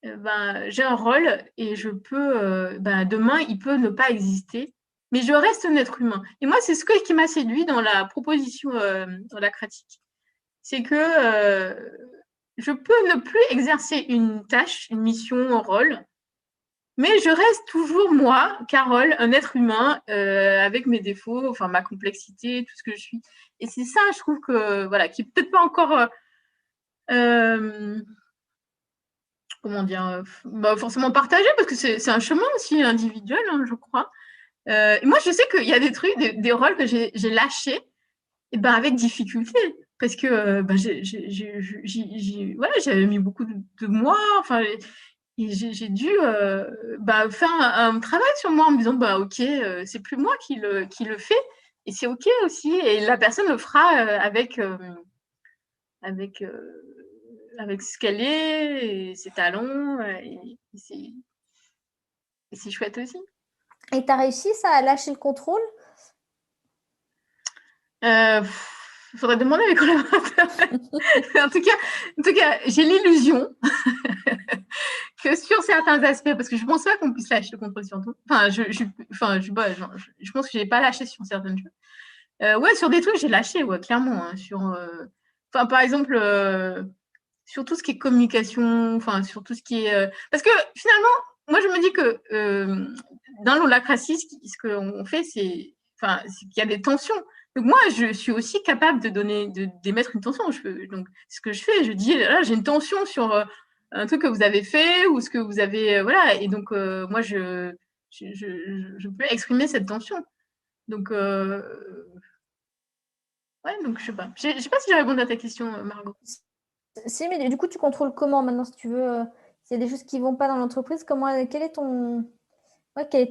j'ai un rôle et je peux, demain, il peut ne pas exister, mais je reste un être humain. Et moi, c'est ce qui m'a séduit dans la proposition dans la critique. C'est que je peux ne plus exercer une tâche, une mission, un rôle, mais je reste toujours moi, Carole, un être humain avec mes défauts, enfin ma complexité, tout ce que je suis. Et c'est ça, je trouve que voilà, qui est peut-être pas encore comment dire, forcément partagé parce que c'est un chemin aussi individuel, je crois. Et moi, je sais qu'il y a des trucs, des rôles que j'ai lâchés et avec difficulté parce que j'avais mis beaucoup de moi, enfin j'ai dû faire un travail sur moi en me disant ok, c'est plus moi qui le fait et c'est ok aussi et la personne le fera avec ce qu'elle est et ses talents et c'est chouette aussi. Et tu as réussi ça à lâcher le contrôle? Il faudrait demander à mes collaborateurs. en tout cas, j'ai l'illusion que sur certains aspects, parce que je ne pense pas qu'on puisse lâcher le contrôle sur tout. Enfin, je pense que je n'ai pas lâché sur certaines choses. Ouais, sur des trucs, j'ai lâché, ouais, clairement. Par exemple, sur tout ce qui est communication, enfin, sur tout ce qui est. Parce que finalement, moi, je me dis que dans l'holacratie, ce qu'on fait, c'est qu'il y a des tensions. Donc moi, je suis aussi capable d'émettre une tension. Donc ce que je fais, je dis là, j'ai une tension sur un truc que vous avez fait ou ce que vous avez, voilà. Et donc moi, je peux exprimer cette tension. Donc ouais, donc je sais pas. Je sais pas si j'ai répondu à ta question, Margot. Si, mais du coup, tu contrôles comment maintenant, si tu veux, s'il y a des choses qui vont pas dans l'entreprise, quel est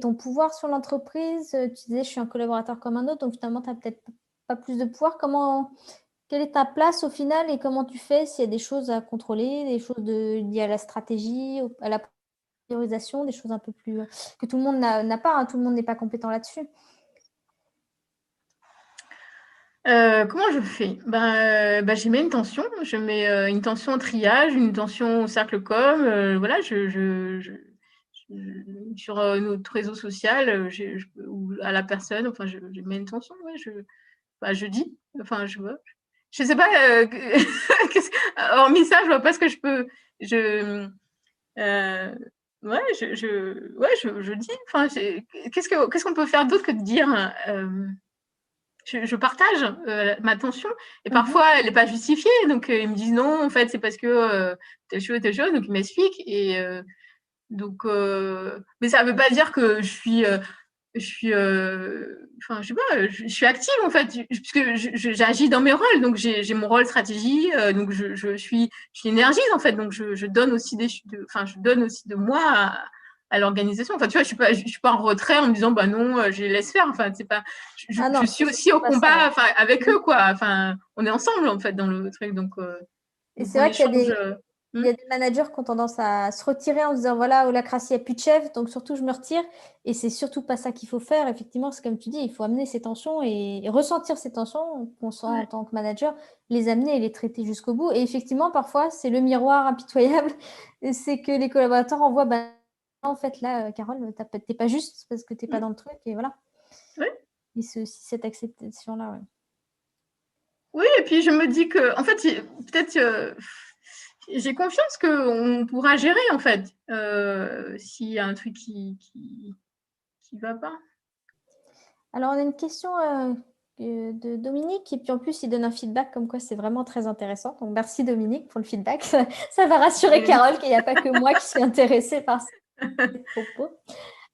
ton pouvoir sur l'entreprise? Tu disais, je suis un collaborateur comme un autre, donc finalement, tu n'as peut-être pas plus de pouvoir. Quelle est ta place au final et comment tu fais s'il y a des choses à contrôler, des choses liées à la stratégie, à la priorisation, des choses un peu plus que tout le monde n'a pas, hein, tout le monde n'est pas compétent là-dessus. Comment je fais? Je mets une tension. Je mets une tension au triage, une tension au cercle com. Voilà, sur notre réseau social, ou à la personne, enfin, je mets une tension. Ouais, je dis. Enfin, je sais pas. Hormis ça, je vois pas ce que je peux. Ouais, je dis. Enfin, qu'est-ce qu'on peut faire d'autre que de dire? Je partage ma tension et parfois elle n'est pas justifiée, donc ils me disent non, en fait c'est parce que telle chose, donc ils m'expliquent et donc mais ça veut pas dire que enfin je sais pas, je suis active en fait puisque j'agis dans mes rôles, donc j'ai mon rôle stratégie, donc je énergise en fait, donc je donne aussi je donne aussi de moi à l'organisation. Enfin, tu vois, je suis pas en retrait en me disant, bah non, je les laisse faire. Enfin, c'est pas, je suis aussi au combat, enfin, avec eux, quoi. Enfin, on est ensemble, en fait, dans le truc. Donc et c'est vrai qu'il y a des managers qui ont tendance à se retirer en se disant, voilà, holacratie, il n'y a plus de chef, donc surtout, je me retire. Et c'est surtout pas ça qu'il faut faire. Effectivement, c'est comme tu dis, il faut amener ces tensions et ressentir ces tensions qu'on sent en tant que manager, les amener et les traiter jusqu'au bout. Et effectivement, parfois, c'est le miroir impitoyable. C'est que les collaborateurs envoient, ben, en fait, là, Carole, t'es pas juste parce que t'es pas dans le truc. Et voilà. Oui. Et c'est aussi cette acceptation-là, ouais. Oui, et puis je me dis que, en fait, peut-être j'ai confiance qu'on pourra gérer, en fait, s'il y a un truc qui va pas. Alors, on a une question de Dominique, et puis en plus, il donne un feedback comme quoi c'est vraiment très intéressant. Donc, merci Dominique pour le feedback. Ça va rassurer Carole qu'il n'y a pas que moi qui suis intéressée par ces propos.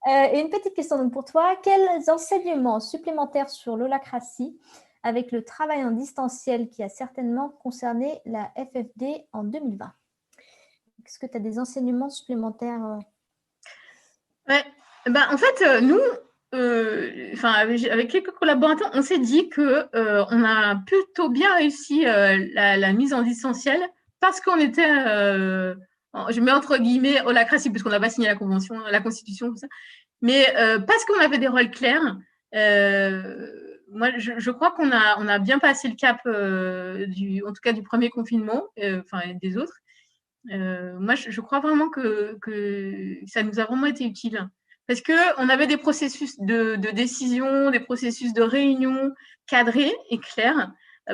Et une petite question donc pour toi. Quels enseignements supplémentaires sur l'holacratie avec le travail en distanciel qui a certainement concerné la FFD en 2020? Est-ce que tu as des enseignements supplémentaires? Ouais. En fait, nous, avec quelques collaborateurs, on s'est dit que on a plutôt bien réussi la mise en distanciel parce qu'on était, je mets entre guillemets holacratie parce qu'on n'a pas signé la convention, la constitution, tout ça, mais parce qu'on avait des rôles clairs. Moi, je crois qu'on a bien passé le cap en tout cas du premier confinement, enfin des autres. Moi, je crois vraiment que ça nous a vraiment été utile. Parce qu'on avait des processus de décision, des processus de réunion cadrés et clairs,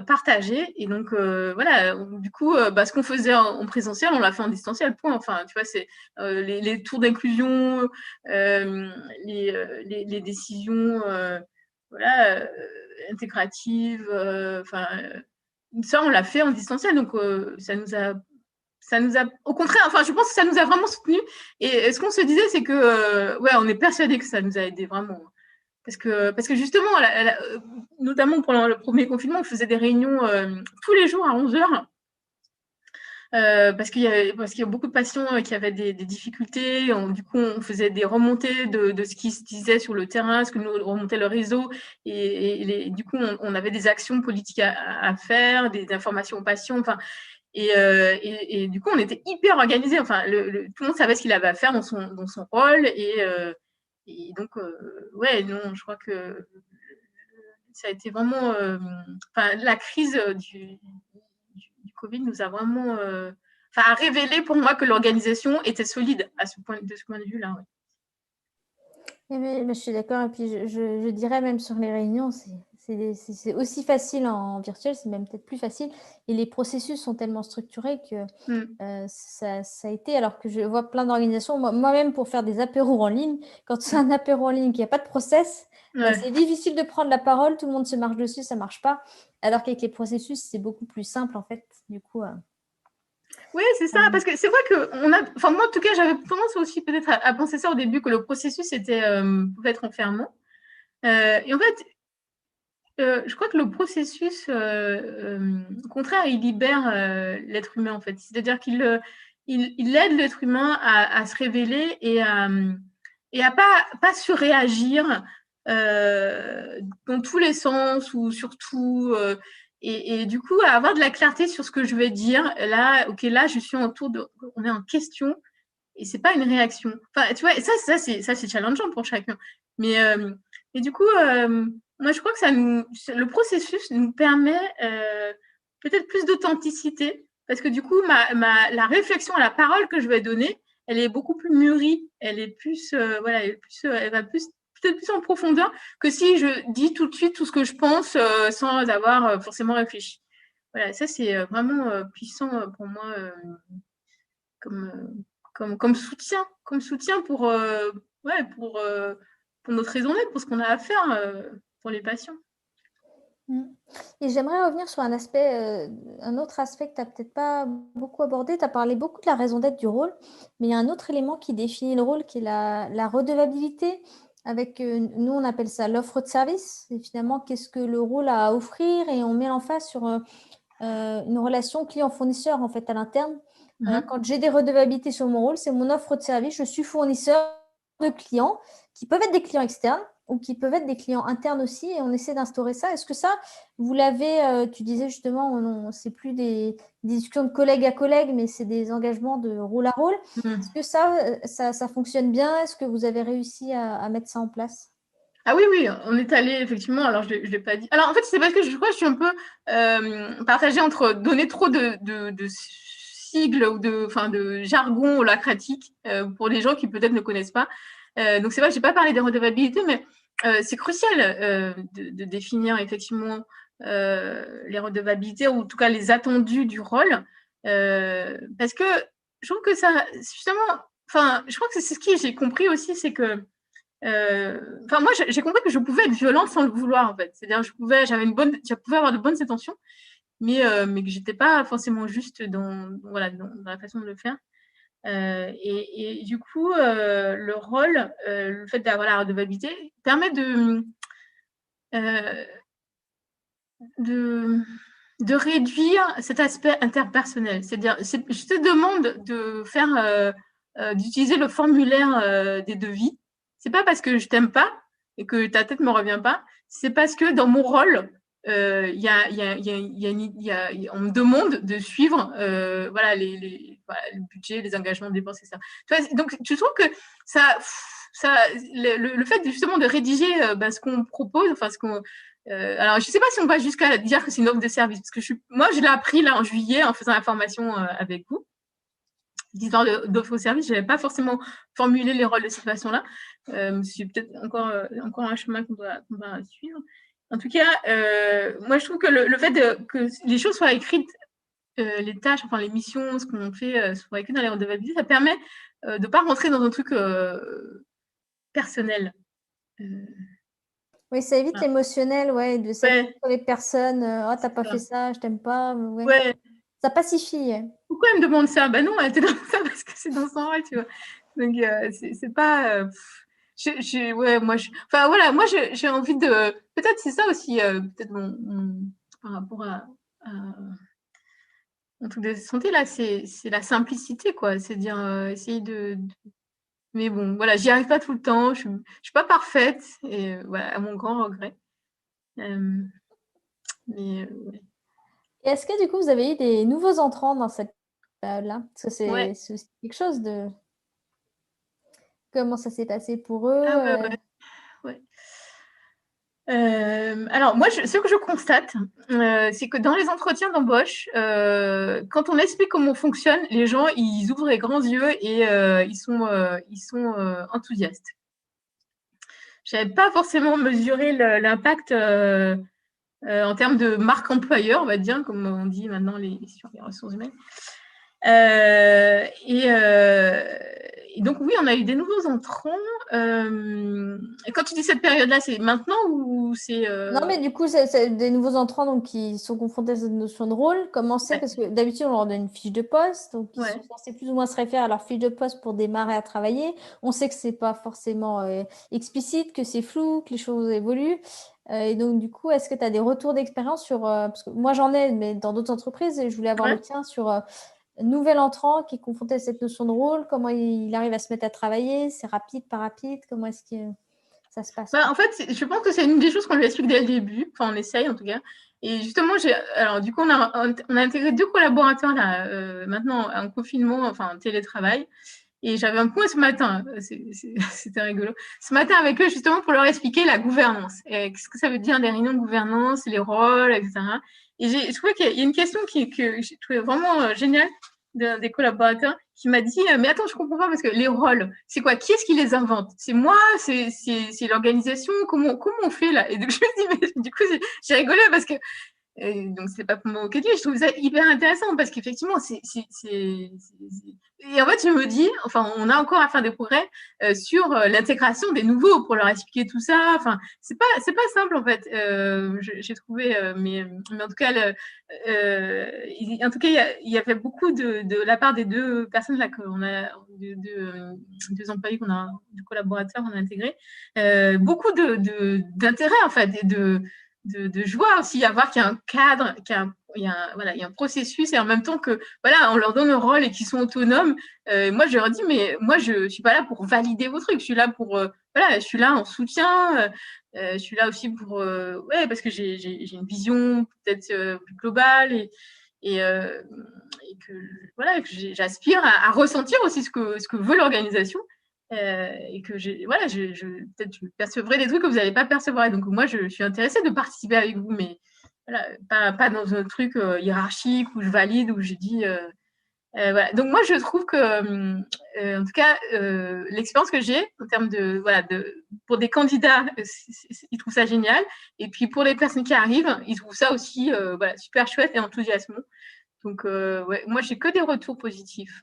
partagés. Et donc, voilà, du coup, ce qu'on faisait en présentiel, on l'a fait en distanciel, point. Enfin, tu vois, c'est les tours d'inclusion, les décisions voilà, intégratives. Ça, on l'a fait en distanciel. Donc, au contraire, enfin, je pense que ça nous a vraiment soutenus. Et ce qu'on se disait, c'est que, on est persuadé que ça nous a aidé vraiment. Parce que justement, notamment pendant le premier confinement, on faisait des réunions tous les jours à 11h. Parce qu'il y a beaucoup de patients qui avaient des difficultés. Du coup, on faisait des remontées de ce qui se disait sur le terrain, ce que nous remontait le réseau. Du coup, on avait des actions politiques à faire, des informations aux patients. Enfin, et du coup, on était hyper organisés. Enfin, tout le monde savait ce qu'il avait à faire dans son rôle. Et donc, non, je crois que ça a été vraiment. La crise du Covid nous a vraiment. A révélé pour moi que l'organisation était solide de ce point de vue-là. Ouais. Je suis d'accord. Et puis, je dirais même sur les réunions, C'est aussi facile en virtuel, c'est même peut-être plus facile. Et les processus sont tellement structurés que ça a été, alors que je vois plein d'organisations, moi-même pour faire des apéros en ligne, quand c'est un apéro en ligne qui n'a pas de process, c'est difficile de prendre la parole, tout le monde se marche dessus, ça ne marche pas. Alors qu'avec les processus, c'est beaucoup plus simple en fait. Du coup, oui, c'est ça, parce que c'est vrai que enfin moi en tout cas, j'avais tendance aussi peut-être à penser ça au début, que le processus pouvait être enfermant. Et en fait, je crois que le processus, au contraire, il libère l'être humain en fait. C'est-à-dire il aide l'être humain à se révéler et à pas surréagir dans tous les sens ou surtout. Et du coup, à avoir de la clarté sur ce que je vais dire. Là, ok, là, on est en question et c'est pas une réaction. Enfin, tu vois, et ça c'est challengeant pour chacun. Mais du coup, moi, je crois que le processus nous permet peut-être plus d'authenticité, parce que du coup, la réflexion à la parole que je vais donner, elle est beaucoup plus mûrie, elle est plus, voilà, elle va peut-être plus en profondeur que si je dis tout de suite tout ce que je pense sans avoir forcément réfléchi. Voilà, ça c'est vraiment puissant pour moi comme soutien pour notre raison d'être, pour ce qu'on a à faire pour les patients. Et j'aimerais revenir sur un autre aspect que tu n'as peut-être pas beaucoup abordé. Tu as parlé beaucoup de la raison d'être du rôle, mais il y a un autre élément qui définit le rôle, qui est la redevabilité. Nous, on appelle ça l'offre de service. Et finalement, qu'est-ce que le rôle a à offrir? Et on met l'emphase sur une relation client-fournisseur en fait à l'interne. Quand j'ai des redevabilités sur mon rôle, c'est mon offre de service. Je suis fournisseur de clients qui peuvent être des clients externes ou qui peuvent être des clients internes aussi, et on essaie d'instaurer ça. Est-ce que ça, vous l'avez, tu disais justement, c'est plus des discussions de collègue à collègue, mais c'est des engagements de rôle à rôle. Est-ce que ça fonctionne bien? Est-ce que vous avez réussi à mettre ça en place? Ah oui, oui, on est allé effectivement, alors je ne l'ai pas dit. Alors en fait, c'est parce que je crois que je suis un peu partagée entre donner trop de sigles ou de jargon holacratique pour les gens qui peut-être ne connaissent pas. Donc c'est vrai que je n'ai pas parlé des redevabilités, mais c'est crucial de définir effectivement les redevabilités, ou en tout cas les attendus du rôle, parce que je trouve que ça, justement, enfin, je crois que c'est ce que j'ai compris aussi, c'est que moi, j'ai compris que je pouvais être violente sans le vouloir, en fait. C'est-à-dire, je pouvais avoir de bonnes intentions, mais que j'étais pas forcément juste dans la façon de le faire. Et du coup, le rôle, le fait d'avoir la redevabilité permet de réduire cet aspect interpersonnel. C'est-à-dire, je te demande d'utiliser le formulaire des devis. C'est pas parce que je t'aime pas et que ta tête me revient pas. C'est parce que dans mon rôle, on me demande de suivre le budget, les engagements, dépenses, etc. Donc, tu trouves que le fait justement de rédiger ce qu'on propose, enfin alors, je ne sais pas si on va jusqu'à dire que c'est une offre de service, parce que moi, je l'ai appris là en juillet en faisant la formation avec vous. L'histoire d'offre de service, je n'avais pas forcément formulé les rôles de cette façon-là. C'est peut-être encore un chemin qu'on doit suivre. En tout cas, moi, je trouve que le fait que les choses soient écrites, les tâches, enfin les missions, ce qu'on fait, soient écrites dans les redevabilités, ça permet de ne pas rentrer dans un truc personnel. Oui, ça évite l'émotionnel, de s'appuyer sur les personnes. Oh, t'as pas fait ça, je t'aime pas. Ouais. Ça pacifie. Pourquoi elle me demande ça? Ben non, elle était dans ça parce que c'est dans son rôle, tu vois. Donc, c'est pas. Enfin, voilà, moi, j'ai envie de. Peut-être c'est ça aussi, peut-être par rapport à un truc de santé, là, c'est la simplicité, quoi. C'est dire, essayer Mais bon, voilà, j'y arrive pas tout le temps, je suis pas parfaite, et voilà, à mon grand regret. Ouais. Et est-ce que du coup, vous avez eu des nouveaux entrants dans cette période-là? Parce que c'est aussi quelque chose de... Comment ça s'est passé pour eux? Ouais. Alors moi, ce que je constate, c'est que dans les entretiens d'embauche, quand on explique comment on fonctionne, les gens, ils ouvrent les grands yeux et ils sont enthousiastes. Je n'avais pas forcément mesuré l'impact en termes de marque employeur, on va dire, comme on dit maintenant sur les ressources humaines. Et donc, oui, on a eu des nouveaux entrants. Et quand tu dis cette période-là, c'est maintenant ou c'est... Non, mais du coup, c'est des nouveaux entrants donc, qui sont confrontés à cette notion de rôle. Comment c'est? Ouais. Parce que d'habitude, on leur donne une fiche de poste, donc ils sont Ouais. censés plus ou moins se référer à leur fiche de poste pour démarrer à travailler. On sait que c'est pas forcément explicite, que c'est flou, que les choses évoluent. Et donc, du coup, est-ce que tu as des retours d'expérience sur... parce que moi, j'en ai, mais dans d'autres entreprises, et je voulais avoir le Ouais. tien sur un nouvel entrant qui est confronté à cette notion de rôle. Comment il arrive à se mettre à travailler? C'est rapide, pas rapide? Comment est-ce que ça se passe, Bah, quoi? en fait, je pense que c'est une des choses qu'on lui explique dès le début. Enfin, on essaye en tout cas. Et justement, alors du coup, on a intégré 2 collaborateurs là, maintenant en confinement, enfin en télétravail. Et j'avais un point ce matin, c'était rigolo. Ce matin avec eux, justement, pour leur expliquer la gouvernance. Qu'est-ce que ça veut dire les réunions de gouvernance, les rôles, etc. Et je trouvais qu'il y a une question que j'ai trouvé vraiment géniale d'un des collaborateurs qui m'a dit mais attends, je comprends pas parce que les rôles, c'est quoi? Qui est-ce qui les invente? C'est moi? C'est l'organisation? Comment on fait là? Et donc je me dis mais du coup j'ai rigolé parce que donc c'est pas pour me moquer de lui, je trouve ça hyper intéressant parce qu'effectivement et en fait je me dis enfin on a encore à faire des progrès sur l'intégration des nouveaux pour leur expliquer tout ça, enfin c'est pas simple en fait, j'ai trouvé mais en tout cas en tout cas il y avait beaucoup de la part des 2 personnes là qu'on a deux employés qu'on a, 2 collaborateurs qu'on a intégrés, beaucoup d'intérêt en fait et de joie aussi à voir qu'il y a un cadre, voilà, il y a un processus et en même temps que voilà, on leur donne un rôle et qu'ils sont autonomes. Moi, je leur dis, mais moi, je suis pas là pour valider vos trucs. Je suis là pour voilà, je suis là en soutien. Je suis là aussi pour ouais, parce que j'ai une vision peut-être plus globale et et que voilà, que j'aspire à ressentir aussi ce que veut l'organisation. Et que voilà, peut-être je percevrai des trucs que vous n'allez pas percevoir. Donc moi, je suis intéressée de participer avec vous, mais voilà, pas dans un truc hiérarchique où je valide, où je dis. Voilà. Donc moi, je trouve que, en tout cas, l'expérience que j'ai en termes de, voilà, pour des candidats, ils trouvent ça génial. Et puis pour les personnes qui arrivent, ils trouvent ça aussi voilà, super chouette et enthousiasmant. Donc ouais, moi, j'ai que des retours positifs.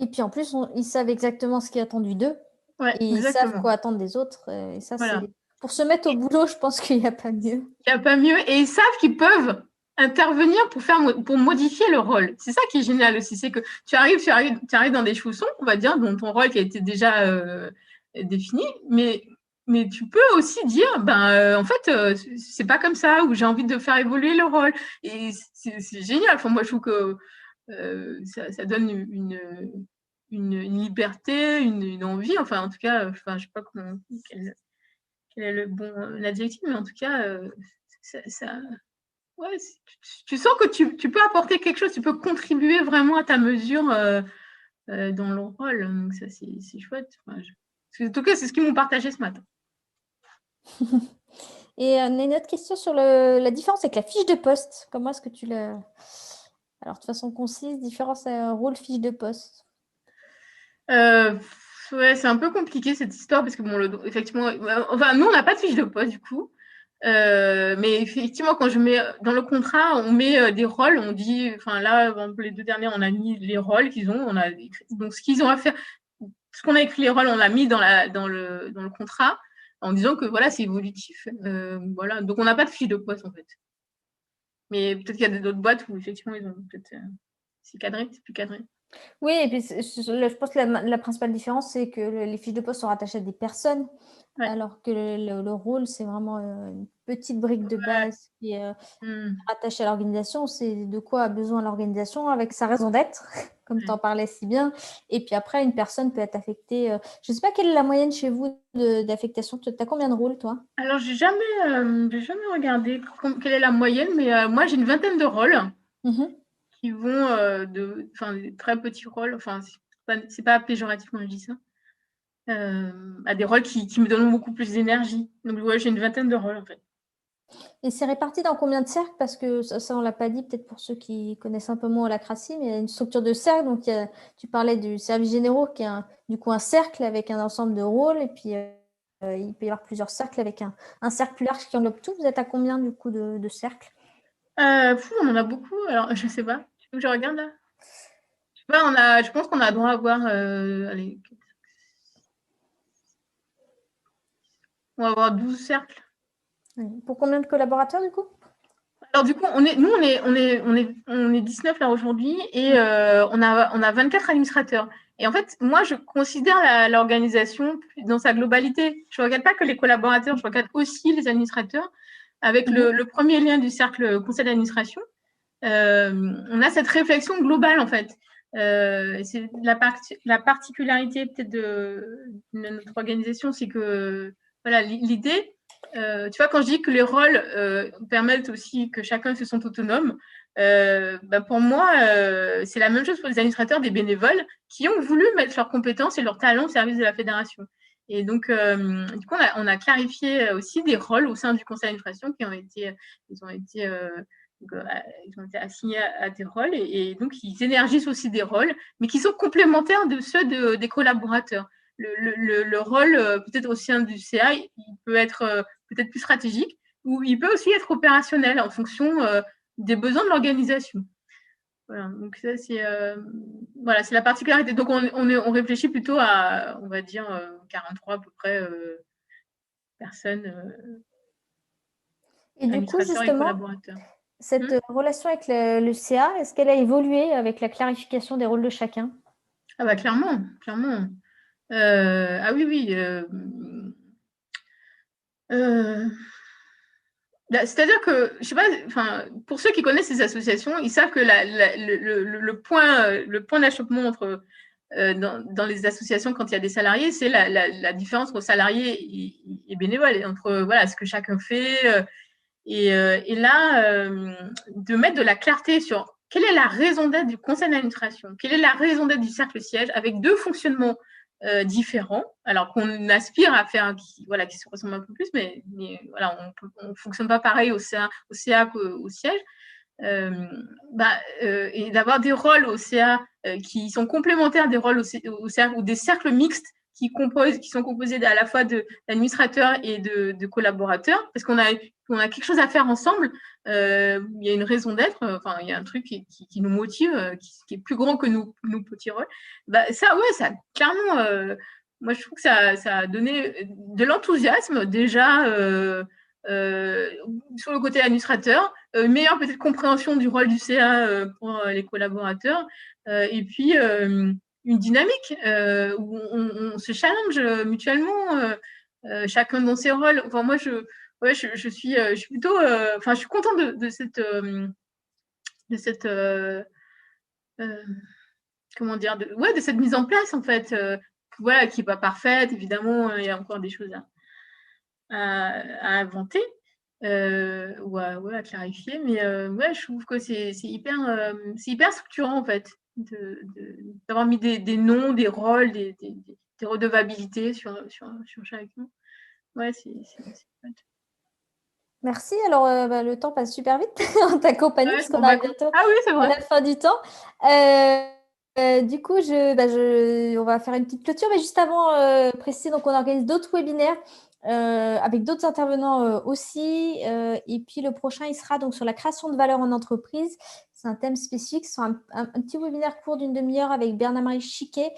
Et puis en plus, ils savent exactement ce qui est attendu d'eux Ouais, et ils savent exactement. quoi attendre des autres. Et ça, Voilà. c'est pour se mettre au boulot, je pense qu'il n'y a pas mieux. Il n'y a pas mieux. Et ils savent qu'ils peuvent intervenir pour modifier le rôle. C'est ça qui est génial aussi, c'est que tu arrives dans des chaussons, on va dire, dans ton rôle qui a été déjà défini, mais tu peux aussi dire, ben, en fait, c'est pas comme ça, ou j'ai envie de faire évoluer le rôle. Et c'est génial. Enfin, moi, je trouve que ça donne une liberté, une envie. Enfin, en tout cas, enfin, je sais pas quel est le bon adjectif, mais en tout cas, ça ouais, tu sens que tu peux apporter quelque chose, tu peux contribuer vraiment à ta mesure dans le rôle. Donc ça, c'est chouette. Enfin, en tout cas, c'est ce qu'ils m'ont partagé ce matin. Et on a une autre question sur la différence avec la fiche de poste. Comment est-ce que tu la... Alors, de façon concise, différence rôle fiche de poste. Euh, ouais, c'est un peu compliqué cette histoire parce que bon, effectivement, enfin, nous, on n'a pas de fiche de poste du coup. Mais effectivement, quand je mets dans le contrat, on met des rôles. On dit, enfin là, les 2 derniers, on a mis les rôles qu'ils ont. On a écrit, donc ce qu'ils ont à faire, ce qu'on a écrit les rôles, on l'a mis dans le contrat en disant que voilà, c'est évolutif. Voilà, donc on n'a pas de fiche de poste en fait. Mais peut-être qu'il y a d'autres boîtes où effectivement ils ont peut-être c'est cadré, c'est plus cadré. Oui, et puis je pense que la principale différence, c'est que les fiches de poste sont rattachées à des personnes, Ouais. alors que le rôle, c'est vraiment une petite brique de base qui est Mmh. rattachée à l'organisation. C'est de quoi a besoin l'organisation avec sa raison d'être, comme tu Ouais. en parlais si bien. Et puis après, une personne peut être affectée. Je ne sais pas quelle est la moyenne chez vous d'affectation. Tu as combien de rôles, toi? Alors j'ai jamais regardé quelle est la moyenne, mais moi j'ai une vingtaine de rôles Mhm. qui vont enfin des très petits rôles. Enfin c'est pas péjoratif quand je dis ça. À des rôles qui me donnent beaucoup plus d'énergie. Donc ouais, j'ai une vingtaine de rôles en fait. Et c'est réparti dans combien de cercles? Parce que ça on ne l'a pas dit, peut-être pour ceux qui connaissent un peu moins la CRACI, mais il y a une structure de cercle. Donc, tu parlais du service généraux qui est du coup un cercle avec un ensemble de rôles. Et puis, il peut y avoir plusieurs cercles avec un cercle plus large qui englobe tout. Vous êtes à combien du coup de cercles? On en a beaucoup. Alors, je sais pas. Tu veux que je regarde là? Je pense qu'on a droit à avoir. Allez, on va avoir 12 cercles. Pour combien de collaborateurs du coup? Alors du coup, on est 19 là aujourd'hui et on a 24 administrateurs. Et en fait, moi, je considère l'organisation dans sa globalité. Je ne regarde pas que les collaborateurs, je regarde aussi les administrateurs. Avec le premier lien du cercle conseil d'administration, on a cette réflexion globale en fait. C'est la particularité peut-être de notre organisation, c'est que voilà, l'idée, tu vois, quand je dis que les rôles permettent aussi que chacun se sente autonome, pour moi, c'est la même chose pour les administrateurs, des bénévoles qui ont voulu mettre leurs compétences et leurs talents au service de la fédération. Et donc, du coup, on a clarifié aussi des rôles au sein du conseil d'administration qui ont été, ils ont été assignés à des rôles et donc ils énergisent aussi des rôles, mais qui sont complémentaires de ceux des collaborateurs. Le rôle, peut-être au sein du CA, il peut être peut-être plus stratégique ou il peut aussi être opérationnel en fonction des besoins de l'organisation. Voilà, donc ça, c'est la particularité. Donc, on réfléchit plutôt à, on va dire, 43 à peu près personnes, Et du coup, administrateurs et justement, collaborateurs. cette relation avec le CA, est-ce qu'elle a évolué avec la clarification des rôles de chacun? Ah bah clairement, clairement. Ah oui, oui. C'est-à-dire que, je sais pas, enfin, pour ceux qui connaissent ces associations, ils savent que le point d'achoppement entre dans les associations quand il y a des salariés, c'est la différence entre salariés et bénévoles, et entre voilà ce que chacun fait. Et là, de mettre de la clarté sur quelle est la raison d'être du conseil d'administration, quelle est la raison d'être du cercle siège, avec deux fonctionnements différents, alors qu'on aspire à faire qui se ressemblent un peu plus, mais voilà, on ne fonctionne pas pareil au CA qu'au siège. Et d'avoir des rôles au CA qui sont complémentaires des rôles au cercle, ou des cercles mixtes qui sont composés à la fois d'administrateurs et de collaborateurs, parce qu'on a quelque chose à faire ensemble. Il y a une raison d'être, il y a un truc qui nous motive, qui est plus grand que nos petits rôles. Ça, clairement, moi, je trouve que ça a donné de l'enthousiasme déjà sur le côté administrateur, meilleure peut-être compréhension du rôle du CA pour les collaborateurs, et puis une dynamique où on se challenge mutuellement, chacun dans ses rôles. Enfin, moi, je suis plutôt, je suis contente de cette comment dire, de cette mise en place en fait, voilà, qui n'est pas parfaite. Évidemment, il y a encore des choses à inventer. Ou à clarifier, mais je trouve que c'est hyper structurant en fait d'avoir mis des noms, des rôles, des redevabilités sur chacun. C'est chouette. Merci. Alors, le temps passe super vite en ta compagnie, parce qu'on arrive bientôt ah oui, c'est vrai. à la fin du temps. Du coup, on va faire une petite clôture, mais juste avant, préciser, donc on organise d'autres webinaires avec d'autres intervenants aussi. Et puis le prochain, il sera donc sur la création de valeur en entreprise. C'est un thème spécifique. C'est un petit webinaire court d'une demi-heure avec Bernard-Marie Chiquet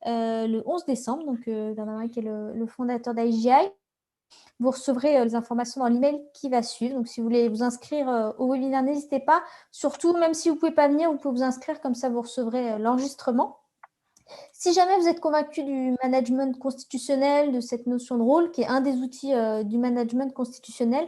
le 11 décembre. Donc, Bernard-Marie qui est le fondateur d'IGI. Vous recevrez les informations dans l'email qui va suivre. Donc, si vous voulez vous inscrire au webinaire, n'hésitez pas. Surtout, même si vous ne pouvez pas venir, vous pouvez vous inscrire. Comme ça, vous recevrez l'enregistrement. Si jamais vous êtes convaincu du management constitutionnel, de cette notion de rôle, qui est un des outils du management constitutionnel,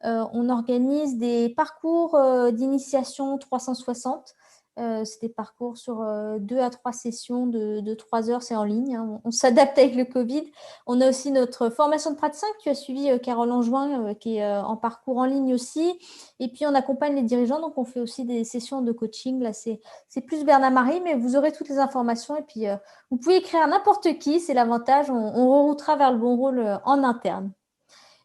on organise des parcours d'initiation 360. C'est des parcours sur 2 à 3 sessions de 3 heures, c'est en ligne. Hein. On s'adapte avec le Covid. On a aussi notre formation de praticien que tu as suivi, Carole Langevin, qui est en parcours en ligne aussi. Et puis, on accompagne les dirigeants, donc on fait aussi des sessions de coaching. Là, c'est Bernard-Marie, mais vous aurez toutes les informations. Et puis, vous pouvez écrire à n'importe qui, c'est l'avantage. On reroutera vers le bon rôle en interne.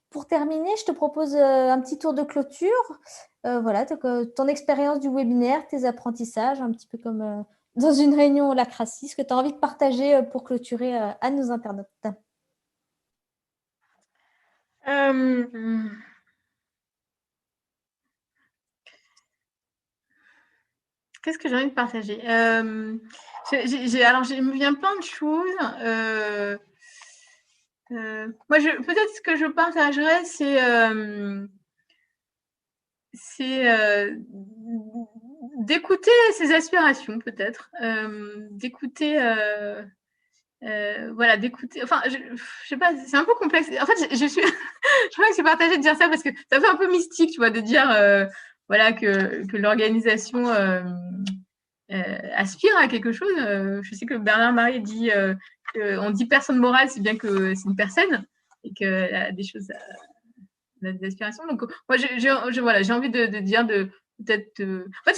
Pour terminer, je te propose un petit tour de clôture. Voilà, ton expérience du webinaire, tes apprentissages, un petit peu comme dans une réunion au Lacratie, ce que tu as envie de partager pour clôturer à nos internautes. Euh, Qu'est-ce que j'ai envie de partager alors, il me vient plein de choses. Moi, peut-être ce que je partagerais, c'est d'écouter ses aspirations, peut-être. D'écouter, voilà, d'écouter. Enfin, je sais pas, c'est un peu complexe. En fait, je suis, je crois que c'est partagé de dire ça parce que ça fait un peu mystique, tu vois, de dire, voilà, que l'organisation aspire à quelque chose. Je sais que Bernard Marie dit qu'on dit personne morale, c'est bien que c'est une personne et qu'elle a des choses, des aspirations. Donc, moi, voilà, j'ai envie de dire de peut-être. En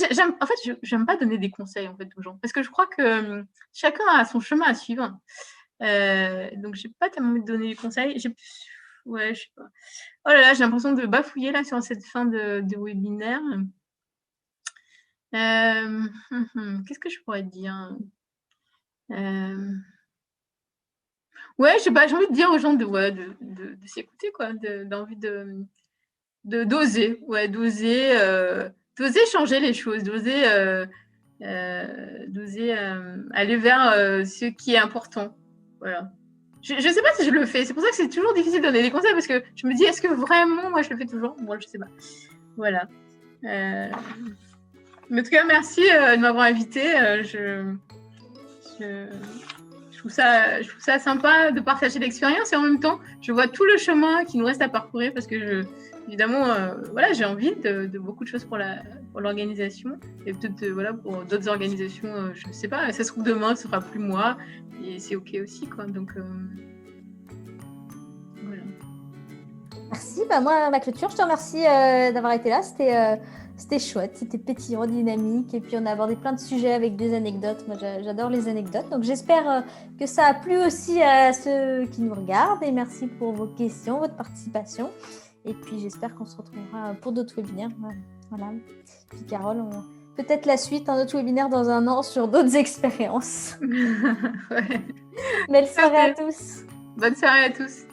fait, j'aime pas donner des conseils en fait aux gens parce que je crois que chacun a son chemin à suivre. Donc, j'ai pas tellement envie de donner des conseils. Ouais, je sais pas. Oh là là, j'ai l'impression de bafouiller là sur cette fin de webinaire. Qu'est-ce que je pourrais dire Ouais, je sais pas, j'ai envie de dire aux gens de s'écouter, quoi, d'envie d'oser, ouais, d'oser changer les choses, d'oser aller vers ce qui est important. Voilà. Je sais pas si je le fais, c'est pour ça que c'est toujours difficile de donner des conseils parce que je me dis, est-ce que vraiment moi je le fais toujours? Moi, je sais pas. Voilà. Mais en tout cas, merci de m'avoir invité. Je trouve ça sympa de partager l'expérience et en même temps, je vois tout le chemin qui nous reste à parcourir parce que évidemment, voilà, j'ai envie de beaucoup de choses pour l'organisation et peut-être voilà, pour d'autres organisations, je ne sais pas, ça se trouve demain, ce sera plus moi et c'est ok aussi, quoi. Donc, voilà. Merci. Bah, moi, ma clôture, je te remercie d'avoir été là. C'était chouette, c'était pétillant, dynamique. Et puis, on a abordé plein de sujets avec des anecdotes. Moi, j'adore les anecdotes. Donc, j'espère que ça a plu aussi à ceux qui nous regardent. Et merci pour vos questions, votre participation. Et puis, j'espère qu'on se retrouvera pour d'autres webinaires. Voilà. Puis, Carole, peut-être la suite, un autre webinaire dans un an sur d'autres expériences. Ouais. Belle soirée à tous. Bonne soirée à tous.